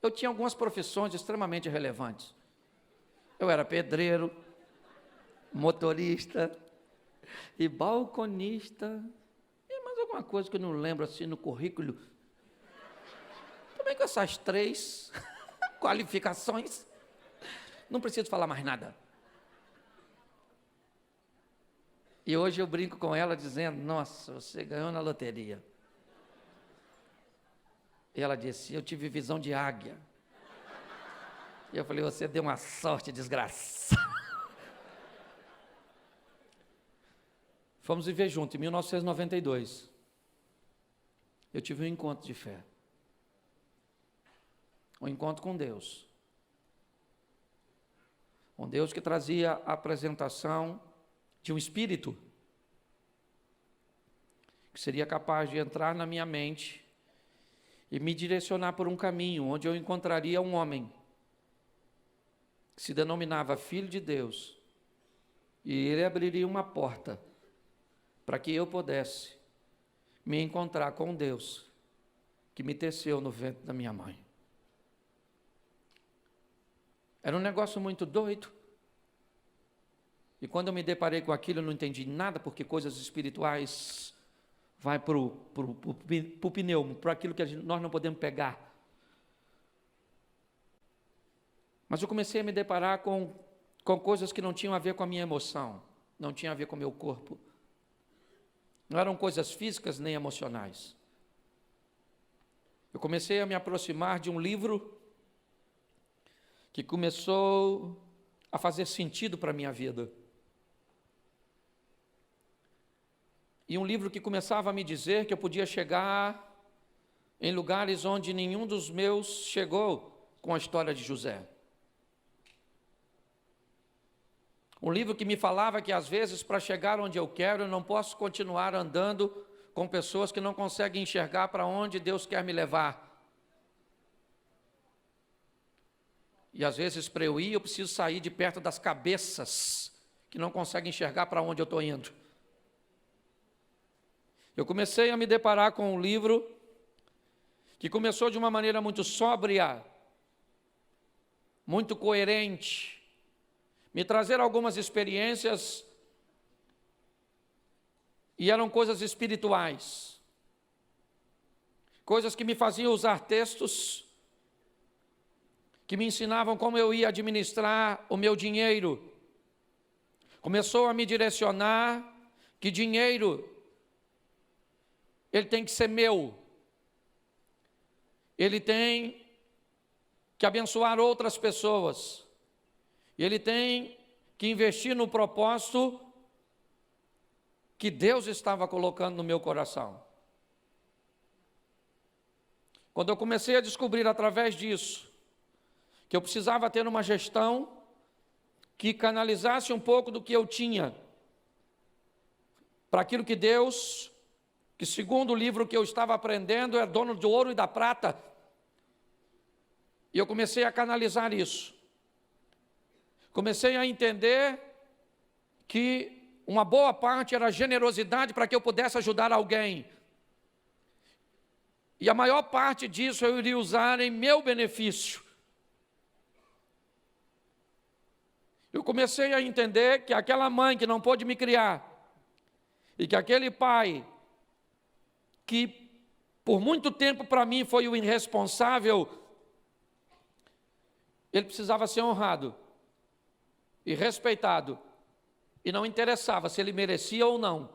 eu tinha algumas profissões extremamente relevantes. Eu era pedreiro, motorista e balconista. E mais alguma coisa que eu não lembro assim no currículo. Também com essas 3 qualificações, não preciso falar mais nada. E hoje eu brinco com ela dizendo, nossa, você ganhou na loteria. E ela disse, eu tive visão de águia. E eu falei, você deu uma sorte desgraçada. Fomos viver juntos, em 1992. Eu tive um encontro de fé. Um encontro com Deus. Um Deus que trazia a apresentação de um espírito que seria capaz de entrar na minha mente e me direcionar por um caminho onde eu encontraria um homem que se denominava Filho de Deus, e ele abriria uma porta para que eu pudesse me encontrar com Deus que me teceu no ventre da minha mãe. Era um negócio muito doido. E quando eu me deparei com aquilo, eu não entendi nada, porque coisas espirituais vai para o pneu, para aquilo que nós não podemos pegar. Mas eu comecei a me deparar com coisas que não tinham a ver com a minha emoção, não tinham a ver com o meu corpo. Não eram coisas físicas nem emocionais. Eu comecei a me aproximar de um livro que começou a fazer sentido para a minha vida. E um livro que começava a me dizer que eu podia chegar em lugares onde nenhum dos meus chegou com a história de José. Um livro que me falava que às vezes para chegar onde eu quero eu não posso continuar andando com pessoas que não conseguem enxergar para onde Deus quer me levar. E às vezes, para eu ir, eu preciso sair de perto das cabeças que não conseguem enxergar para onde eu estou indo. Eu comecei a me deparar com um livro que começou de uma maneira muito sóbria, muito coerente, me trazer algumas experiências, e eram coisas espirituais, coisas que me faziam usar textos, que me ensinavam como eu ia administrar o meu dinheiro. Começou a me direcionar que dinheiro, ele tem que ser meu, ele tem que abençoar outras pessoas, ele tem que investir no propósito que Deus estava colocando no meu coração. Quando eu comecei a descobrir através disso, que eu precisava ter uma gestão que canalizasse um pouco do que eu tinha para aquilo que Deus, que segundo o livro que eu estava aprendendo, é dono do ouro e da prata. E eu comecei a canalizar isso. Comecei a entender que uma boa parte era generosidade para que eu pudesse ajudar alguém. E a maior parte disso eu iria usar em meu benefício. Eu comecei a entender que aquela mãe que não pôde me criar, e que aquele pai que por muito tempo para mim foi o irresponsável, ele precisava ser honrado e respeitado, e não interessava se ele merecia ou não,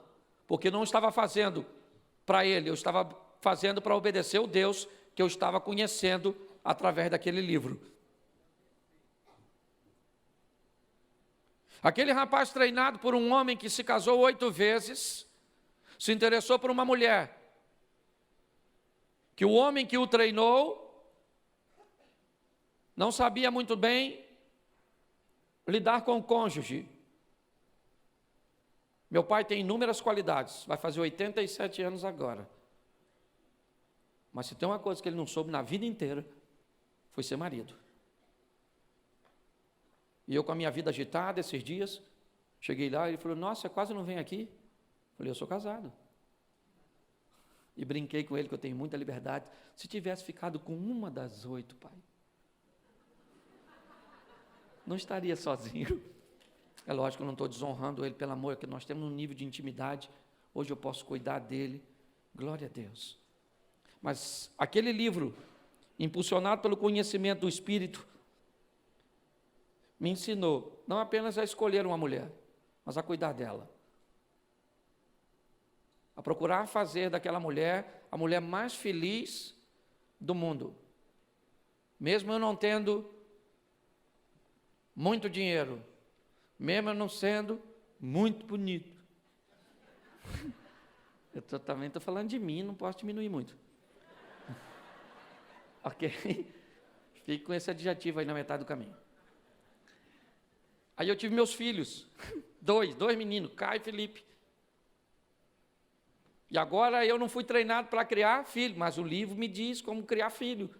porque não estava fazendo para ele, eu estava fazendo para obedecer o Deus que eu estava conhecendo através daquele livro. Aquele rapaz treinado por um homem que se casou 8 vezes, se interessou por uma mulher, que o homem que o treinou não sabia muito bem lidar com o cônjuge. Meu pai tem inúmeras qualidades, vai fazer 87 anos agora. Mas se tem uma coisa que ele não soube na vida inteira, foi ser marido. E eu com a minha vida agitada esses dias, cheguei lá e ele falou, nossa, você quase não vem aqui? Eu falei, eu sou casado. E brinquei com ele que eu tenho muita liberdade. Se tivesse ficado com uma das 8, pai, não estaria sozinho. É lógico que eu não estou desonrando ele, pelo amor, que nós temos um nível de intimidade. Hoje eu posso cuidar dele. Glória a Deus. Mas aquele livro, impulsionado pelo conhecimento do Espírito, me ensinou não apenas a escolher uma mulher, mas a cuidar dela. A procurar fazer daquela mulher a mulher mais feliz do mundo. Mesmo eu não tendo muito dinheiro, mesmo eu não sendo muito bonito. Eu também estou falando de mim, não posso diminuir muito. Ok? Fique com esse adjetivo aí na metade do caminho. Aí eu tive meus filhos, dois meninos, Caio e Felipe. E agora eu não fui treinado para criar filho, mas o livro me diz como criar filho.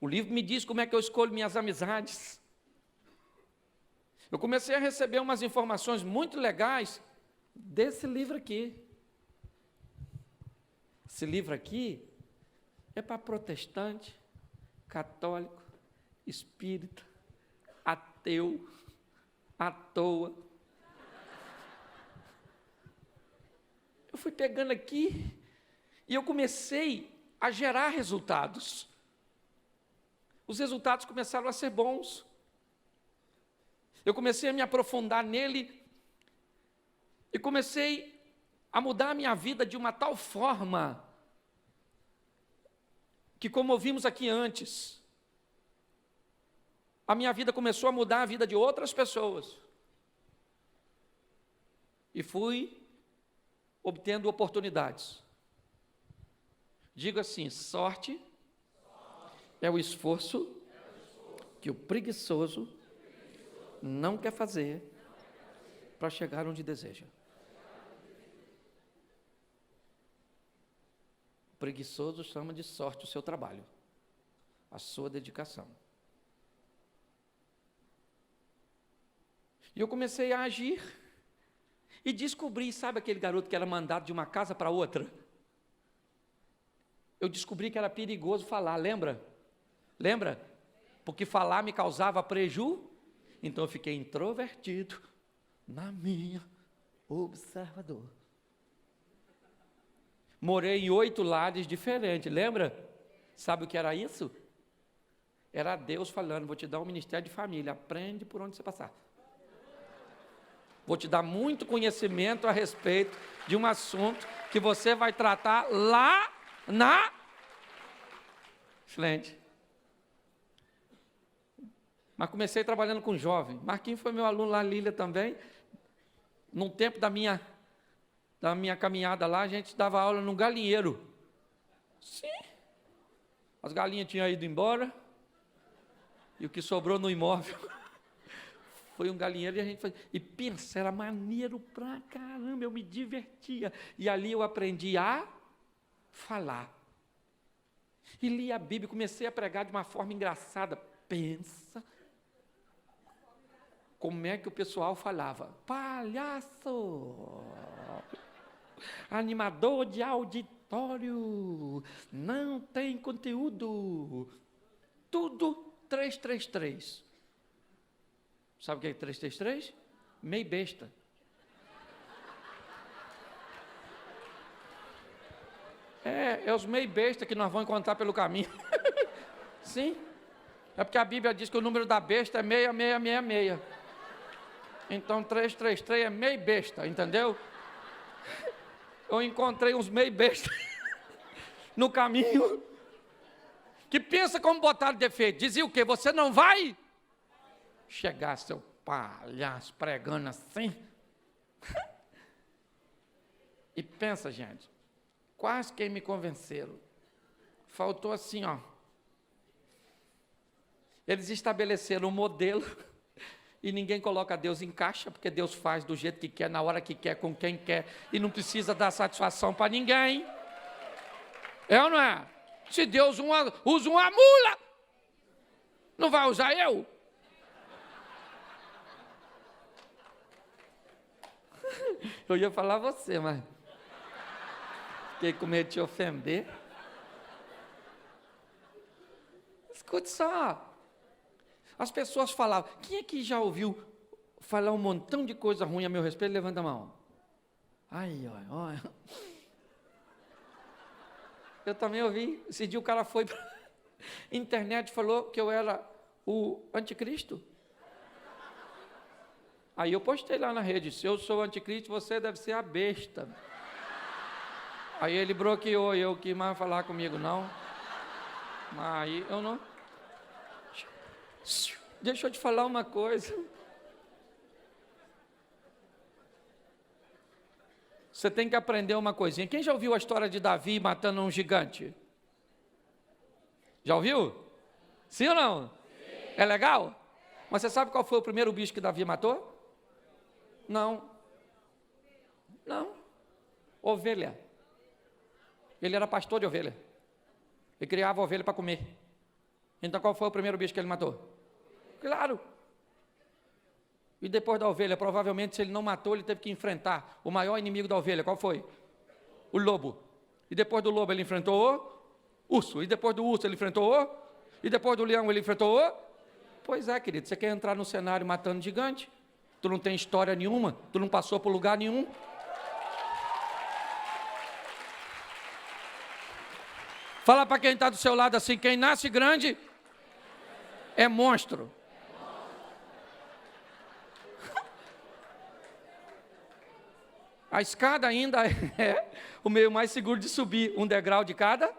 O livro me diz como é que eu escolho minhas amizades. Eu comecei a receber umas informações muito legais desse livro aqui. Esse livro aqui é para protestante, católico, espírita, ateu, à toa. Eu fui pegando aqui e eu comecei a gerar resultados. Os resultados começaram a ser bons. Eu comecei a me aprofundar nele e comecei a mudar a minha vida de uma tal forma que, como ouvimos aqui antes, a minha vida começou a mudar a vida de outras pessoas. E fui obtendo oportunidades. Digo assim, sorte é o esforço que o preguiçoso não quer fazer para chegar onde deseja. O preguiçoso chama de sorte o seu trabalho, a sua dedicação. E eu comecei a agir e descobri, sabe aquele garoto que era mandado de uma casa para outra? Eu descobri que era perigoso falar, lembra? Lembra? Porque falar me causava prejuízo, então eu fiquei introvertido na minha observador. Morei em 8 lares diferentes, lembra? Sabe o que era isso? Era Deus falando, vou te dar um ministério de família, aprende por onde você passar. Vou te dar muito conhecimento a respeito de um assunto que você vai tratar lá na frente. Mas comecei trabalhando com jovem. Marquinhos foi meu aluno lá, Lília também. Num tempo da minha caminhada lá, a gente dava aula no galinheiro. Sim. As galinhas tinham ido embora. E o que sobrou no imóvel foi um galinheiro, e a gente fazia. E pensa, era maneiro pra caramba, eu me divertia. E ali eu aprendi a falar. E li a Bíblia, comecei a pregar de uma forma engraçada. Pensa como é que o pessoal falava. Palhaço, animador de auditório, não tem conteúdo, tudo 333. Sabe o que é 333? Meio besta. É os meio besta que nós vamos encontrar pelo caminho. Sim. É porque a Bíblia diz que o número da besta é 6666. Então 333 é meio besta, entendeu? Eu encontrei uns meio besta no caminho que pensa como botar defeito. Dizia o quê? Você não vai chegar, seu palhaço, pregando assim. E pensa, gente, quase que me convenceram. Faltou assim, ó. Eles estabeleceram um modelo e ninguém coloca Deus em caixa, porque Deus faz do jeito que quer, na hora que quer, com quem quer, e não precisa dar satisfação para ninguém. É ou não é? Se Deus usa uma mula, não vai usar eu? Eu ia falar você, mas fiquei com medo de te ofender. Escute só. As pessoas falavam, quem é que já ouviu falar um montão de coisa ruim a meu respeito? Levanta a mão. Ai, ai, ai. Eu também ouvi. Esse dia o cara foi para a internet e falou que eu era o anticristo. Aí eu postei lá na rede, se eu sou o anticristo, você deve ser a besta. Aí ele bloqueou, eu quis mais falar comigo, não. Aí eu não. Deixa eu te falar uma coisa. Você tem que aprender uma coisinha. Quem já ouviu a história de Davi matando um gigante? Já ouviu? Sim ou não? Sim. É legal? Mas você sabe qual foi o primeiro bicho que Davi matou? Não. Ovelha. Ele era pastor de ovelha. Ele criava ovelha para comer. Então qual foi o primeiro bicho que ele matou? Claro. E depois da ovelha, provavelmente, se ele não matou, ele teve que enfrentar o maior inimigo da ovelha. Qual foi? O lobo. E depois do lobo, ele enfrentou o urso. E depois do urso, ele enfrentou o... E depois do leão, ele enfrentou o... Pois é, querido, você quer entrar no cenário matando gigante? Tu não tem história nenhuma, tu não passou por lugar nenhum. Fala para quem está do seu lado assim, quem nasce grande é monstro. A escada ainda é o meio mais seguro de subir, um degrau de cada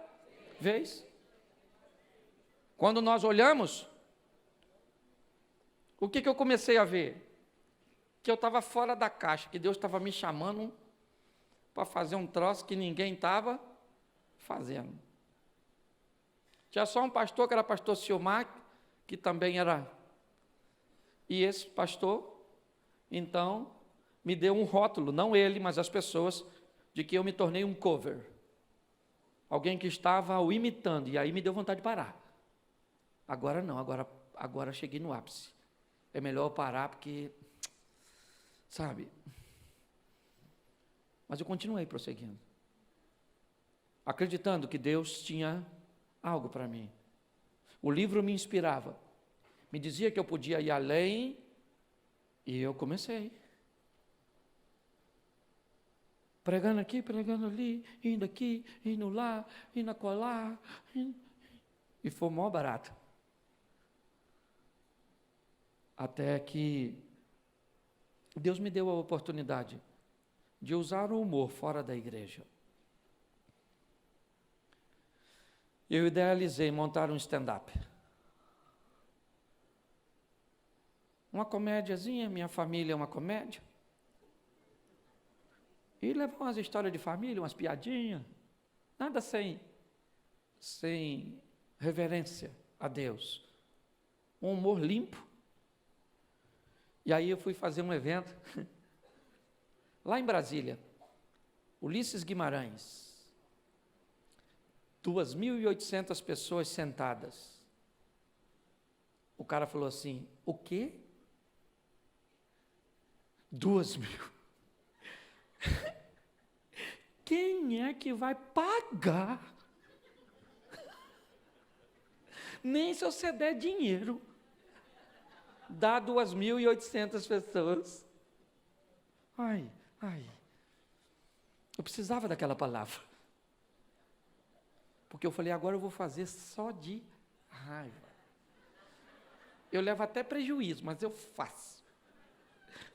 vez. Quando nós olhamos, o que eu comecei a ver? Que eu estava fora da caixa, que Deus estava me chamando para fazer um troço que ninguém estava fazendo. Tinha só um pastor, que era pastor Silmar, que também era... E esse pastor, então, me deu um rótulo, não ele, mas as pessoas, de que eu me tornei um cover. Alguém que estava o imitando, e aí me deu vontade de parar. Agora não, agora cheguei no ápice. É melhor eu parar porque, sabe? Mas eu continuei prosseguindo, acreditando que Deus tinha algo para mim. O livro me inspirava, me dizia que eu podia ir além, e eu comecei. Pregando aqui, pregando ali, indo aqui, indo lá, indo acolá, e foi mó barato. Até que Deus me deu a oportunidade de usar o humor fora da igreja. Eu idealizei montar um stand-up. Uma comédiazinha, minha família é uma comédia. E levar umas histórias de família, umas piadinhas. Nada sem reverência a Deus. Um humor limpo. E aí eu fui fazer um evento lá em Brasília, Ulisses Guimarães, 2.800 pessoas sentadas. O cara falou assim, o quê? 2.000. Quem é que vai pagar? Nem se você der dinheiro. Dá 2.800 pessoas. Ai. Eu precisava daquela palavra. Porque eu falei, agora eu vou fazer só de raiva. Eu levo até prejuízo, mas eu faço.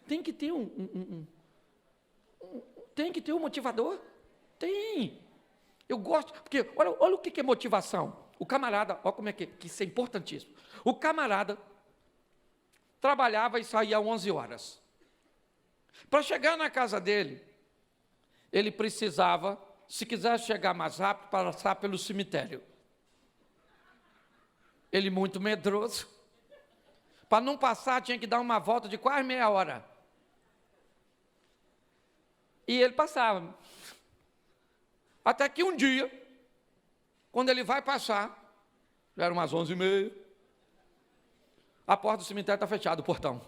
Tem que ter tem que ter um motivador. Tem. Eu gosto, porque olha o que é motivação. O camarada, olha como é que isso é importantíssimo. O camarada trabalhava e saía às 11 horas. Para chegar na casa dele, ele precisava, se quisesse chegar mais rápido, passar pelo cemitério. Ele muito medroso. Para não passar, tinha que dar uma volta de quase meia hora. E ele passava. Até que um dia, quando ele vai passar, já eram umas 11h30, a porta do cemitério está fechada, o portão.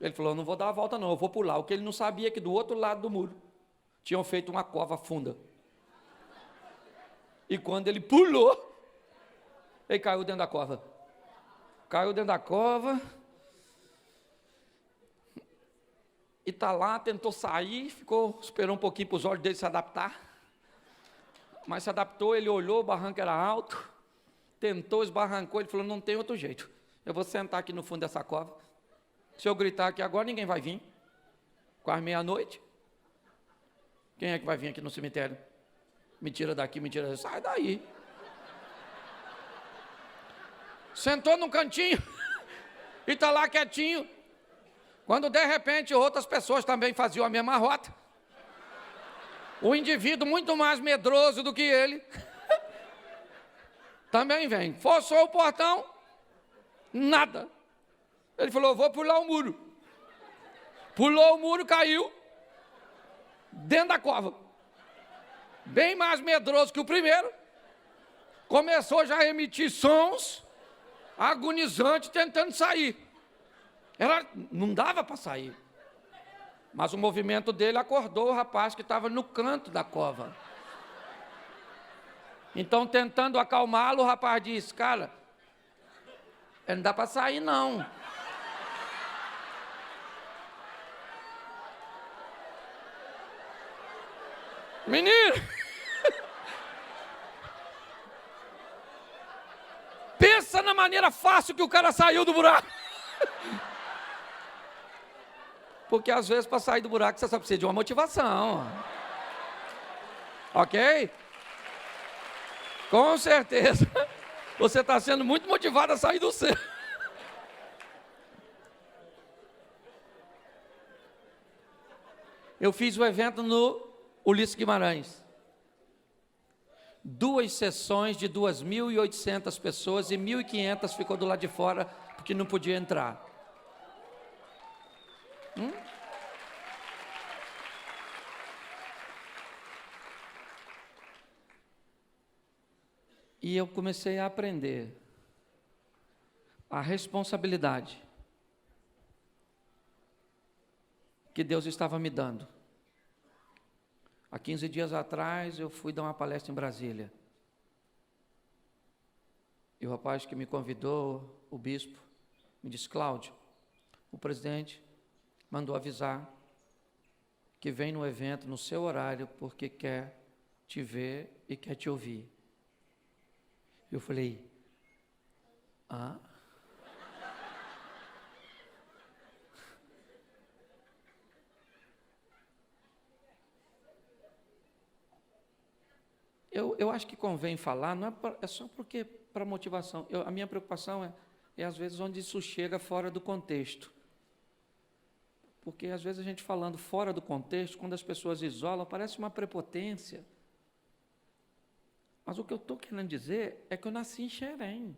Ele falou, não vou dar a volta não, eu vou pular. O que ele não sabia é que do outro lado do muro, tinham feito uma cova funda. E quando ele pulou, ele caiu dentro da cova. Caiu dentro da cova. E está lá, tentou sair, esperou um pouquinho para os olhos dele se adaptar. Mas se adaptou, ele olhou, o barranco era alto, tentou, esbarrancou, ele falou, não tem outro jeito. Eu vou sentar aqui no fundo dessa cova. Se eu gritar aqui agora, ninguém vai vir. Quase meia-noite. Quem é que vai vir aqui no cemitério? Me tira daqui, me tira daqui. Sai daí. Sentou num cantinho e está lá quietinho. Quando de repente outras pessoas também faziam a mesma rota. O indivíduo muito mais medroso do que ele também vem. Forçou o portão, nada. Ele falou, vou pular o muro. Pulou o muro, caiu dentro da cova. Bem mais medroso que o primeiro. Começou já a emitir sons agonizantes tentando sair. Não dava para sair. Mas o movimento dele acordou o rapaz que estava no canto da cova. Então, tentando acalmá-lo, o rapaz disse, cara, não dá para sair não. Menino! Pensa na maneira fácil que o cara saiu do buraco. Porque às vezes para sair do buraco você só precisa de uma motivação. Ok? Com certeza. Você está sendo muito motivado a sair do céu. Eu fiz o evento no Ulisses Guimarães. 2 sessões de 2.800 pessoas e 1.500 ficou do lado de fora porque não podia entrar. E eu comecei a aprender a responsabilidade que Deus estava me dando. Há 15 dias atrás, eu fui dar uma palestra em Brasília. E o rapaz que me convidou, o bispo, me disse: Cláudio, o presidente mandou avisar que vem no evento no seu horário porque quer te ver e quer te ouvir. Eu falei: hã? Eu acho que convém falar, não é só porque para motivação. A minha preocupação é às vezes onde isso chega fora do contexto. Porque às vezes a gente falando fora do contexto, quando as pessoas isolam, parece uma prepotência. Mas o que eu estou querendo dizer é que eu nasci em Xerém.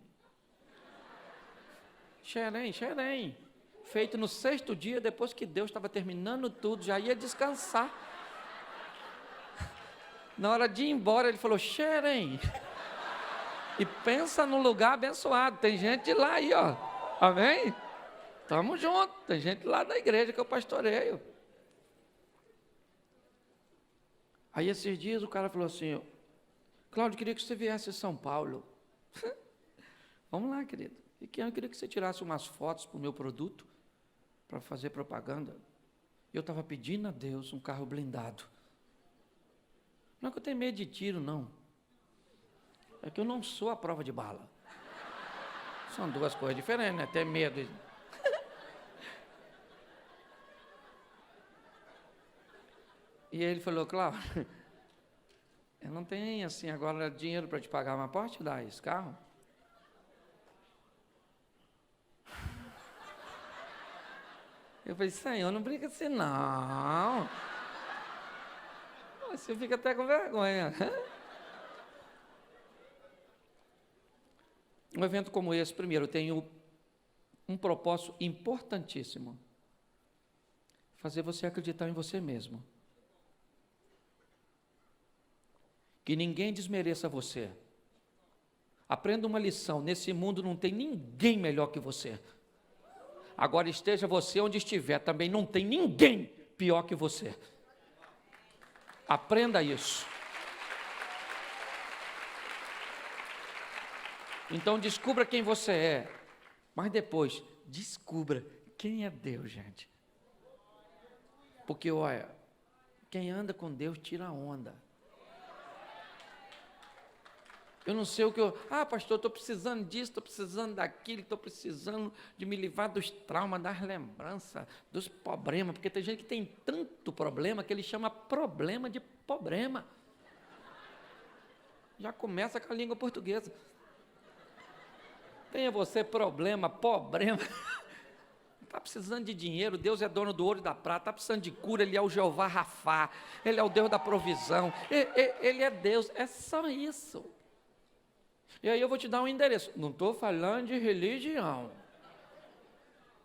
Xerém. Feito no 6º dia, depois que Deus estava terminando tudo, já ia descansar. Na hora de ir embora, ele falou: Xerém. E pensa num lugar abençoado. Tem gente de lá aí, ó. Amém? Estamos juntos. Tem gente lá da igreja que eu pastoreio. Aí esses dias o cara falou assim: Cláudio, queria que você viesse a São Paulo. Vamos lá, querido. E eu queria que você tirasse umas fotos para o meu produto, para fazer propaganda. Eu estava pedindo a Deus um carro blindado. Não é que eu tenho medo de tiro, não. É que eu não sou a prova de bala. São duas coisas diferentes, né? Ter medo. E ele falou: Cláudio, eu não tenho assim agora dinheiro para te pagar, mas posso te dar esse carro? Eu falei: Senhor, não brinca assim não. Você fica até com vergonha. Um evento como esse, primeiro, tem um propósito importantíssimo: fazer você acreditar em você mesmo. Que ninguém desmereça você. Aprenda uma lição: nesse mundo não tem ninguém melhor que você. Agora esteja você onde estiver, também não tem ninguém pior que você. Aprenda isso. Então descubra quem você é, mas depois descubra quem é Deus, gente. Porque olha, quem anda com Deus tira onda. Eu não sei o que pastor, estou precisando disso, estou precisando daquilo, estou precisando de me livrar dos traumas, das lembranças, dos problemas, porque tem gente que tem tanto problema que ele chama problema de problema. Já começa com a língua portuguesa. Tenha você problema. Está precisando de dinheiro, Deus é dono do ouro e da prata. Está precisando de cura, Ele é o Jeová Rafá, Ele é o Deus da provisão, Ele é Deus, é só isso. E aí eu vou te dar um endereço. Não estou falando de religião.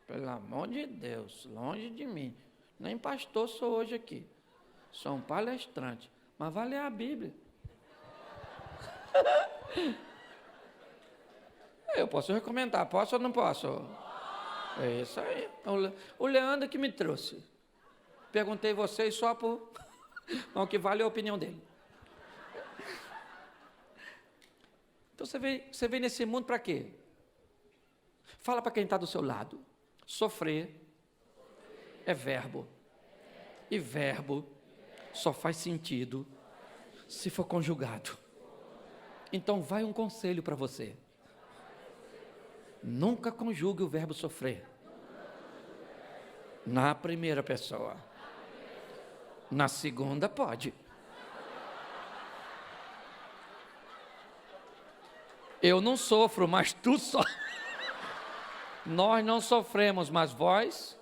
Pelo amor de Deus, longe de mim. Nem pastor sou hoje aqui. Sou um palestrante. Mas vai ler a Bíblia. Eu posso recomendar, posso ou não posso? É isso aí. O Leandro que me trouxe. Perguntei vocês só por... O que vale é a opinião dele. Então você vem nesse mundo para quê? Fala para quem está do seu lado. Sofrer é verbo. E verbo só faz sentido se for conjugado. Então vai um conselho para você. Nunca conjugue o verbo sofrer na primeira pessoa. Na segunda pode. Eu não sofro, mas tu sofres. Nós não sofremos, mas vós,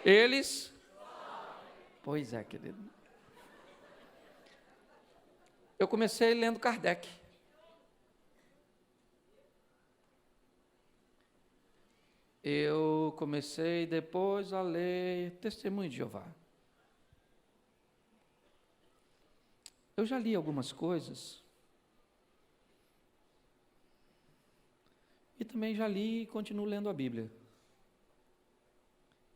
eles. Pois é, querido. Eu comecei lendo Kardec. Eu comecei depois a ler Testemunho de Jeová. Eu já li algumas coisas. E também já li e continuo lendo a Bíblia.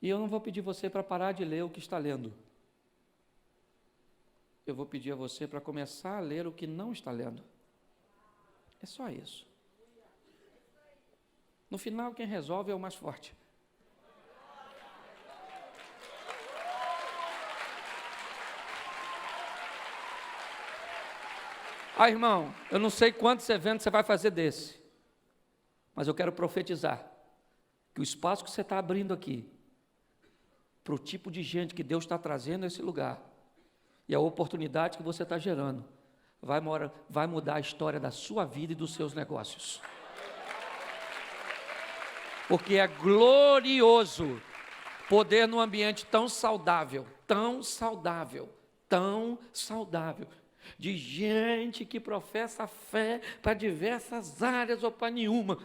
E eu não vou pedir você para parar de ler o que está lendo. Eu vou pedir a você para começar a ler o que não está lendo. É só isso. No final, quem resolve é o mais forte. Ah, irmão, eu não sei quantos eventos você vai fazer desse, mas eu quero profetizar que o espaço que você está abrindo aqui, para o tipo de gente que Deus está trazendo a esse lugar, e a oportunidade que você está gerando, vai mudar a história da sua vida e dos seus negócios. Porque é glorioso poder num ambiente tão saudável, de gente que professa fé para diversas áreas ou para nenhuma.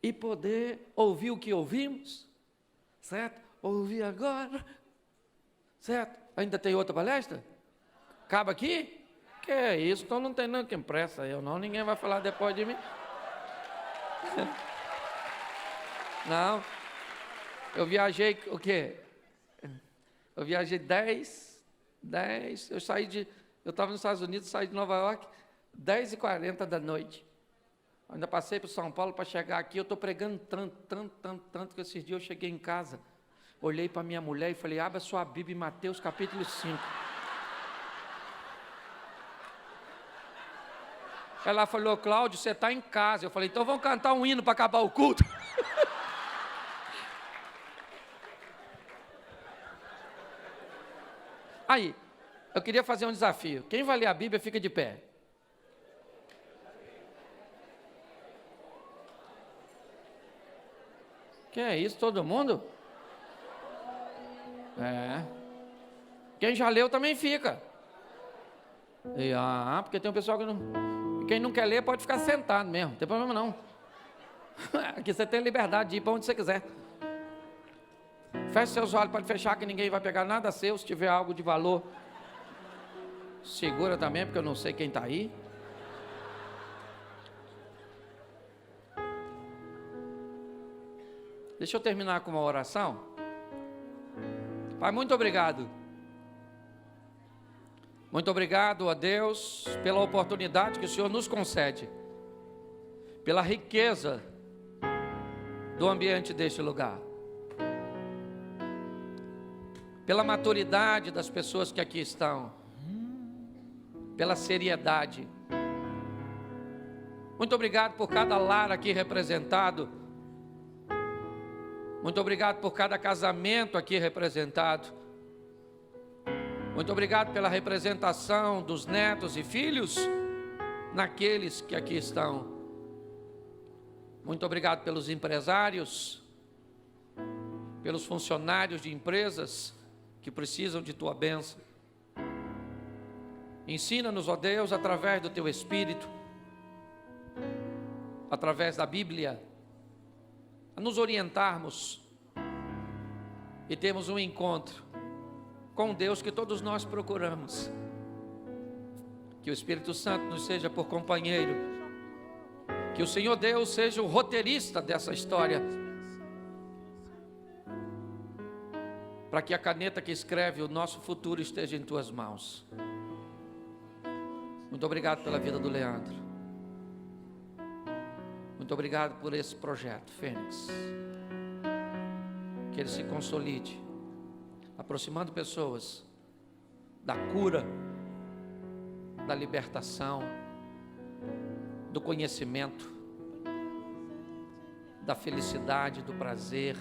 E poder ouvir o que ouvimos, certo? Ouvir agora, certo? Ainda tem outra palestra? Acaba aqui? Que é isso? Então não tem não que impressa eu não, ninguém vai falar depois de mim. Não. Eu viajei, o quê? Eu viajei 10, eu estava nos Estados Unidos, saí de Nova York, 10h40 da noite. Ainda passei para São Paulo para chegar aqui, eu estou pregando tanto, que esses dias eu cheguei em casa, olhei para minha mulher e falei, abra sua Bíblia em Mateus capítulo 5. Ela falou, Cláudio, você está em casa. Eu falei, então vamos cantar um hino para acabar o culto. Aí, eu queria fazer um desafio. Quem vai ler a Bíblia, fica de pé. Que é isso, todo mundo? É. Quem já leu também fica. Porque tem um pessoal que não... Quem não quer ler pode ficar sentado mesmo, não tem problema não. Aqui você tem liberdade de ir para onde você quiser. Feche seus olhos, pode fechar que ninguém vai pegar nada seu. Se tiver algo de valor, segura também, porque eu não sei quem está aí. Deixa eu terminar com uma oração. Pai, muito obrigado. Muito obrigado a Deus pela oportunidade que o Senhor nos concede, pela riqueza do ambiente deste lugar, pela maturidade das pessoas que aqui estão, pela seriedade. Muito obrigado por cada lar aqui representado. Muito obrigado por cada casamento aqui representado. Muito obrigado pela representação dos netos e filhos naqueles que aqui estão. Muito obrigado pelos empresários, pelos funcionários de empresas que precisam de Tua bênção. Ensina-nos, ó Deus, através do Teu Espírito, através da Bíblia, a nos orientarmos e termos um encontro com Deus que todos nós procuramos. Que o Espírito Santo nos seja por companheiro, que o Senhor Deus seja o roteirista dessa história, para que a caneta que escreve o nosso futuro esteja em Tuas mãos. Muito obrigado pela vida do Leandro. Muito obrigado por esse projeto, Fênix. Que ele se consolide, aproximando pessoas da cura, da libertação, do conhecimento, da felicidade, do prazer,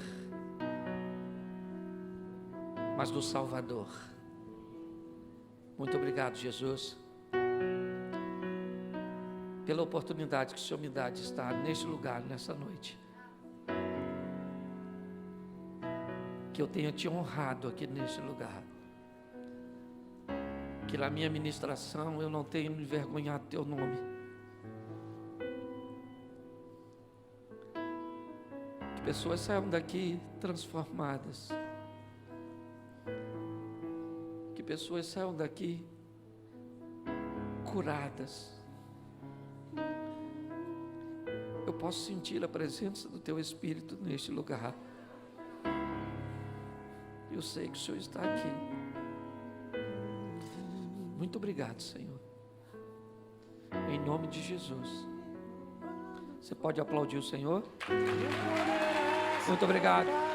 mas do Salvador. Muito obrigado, Jesus, pela oportunidade que o Senhor me dá de estar neste lugar, nessa noite. Que eu tenha Te honrado aqui neste lugar. Que na minha ministração eu não tenha me envergonhado Teu nome. Que pessoas saiam daqui transformadas. Que pessoas saiam daqui curadas. Eu posso sentir a presença do Teu Espírito neste lugar. Eu sei que o Senhor está aqui. Muito obrigado, Senhor. Em nome de Jesus. Você pode aplaudir o Senhor? Muito obrigado.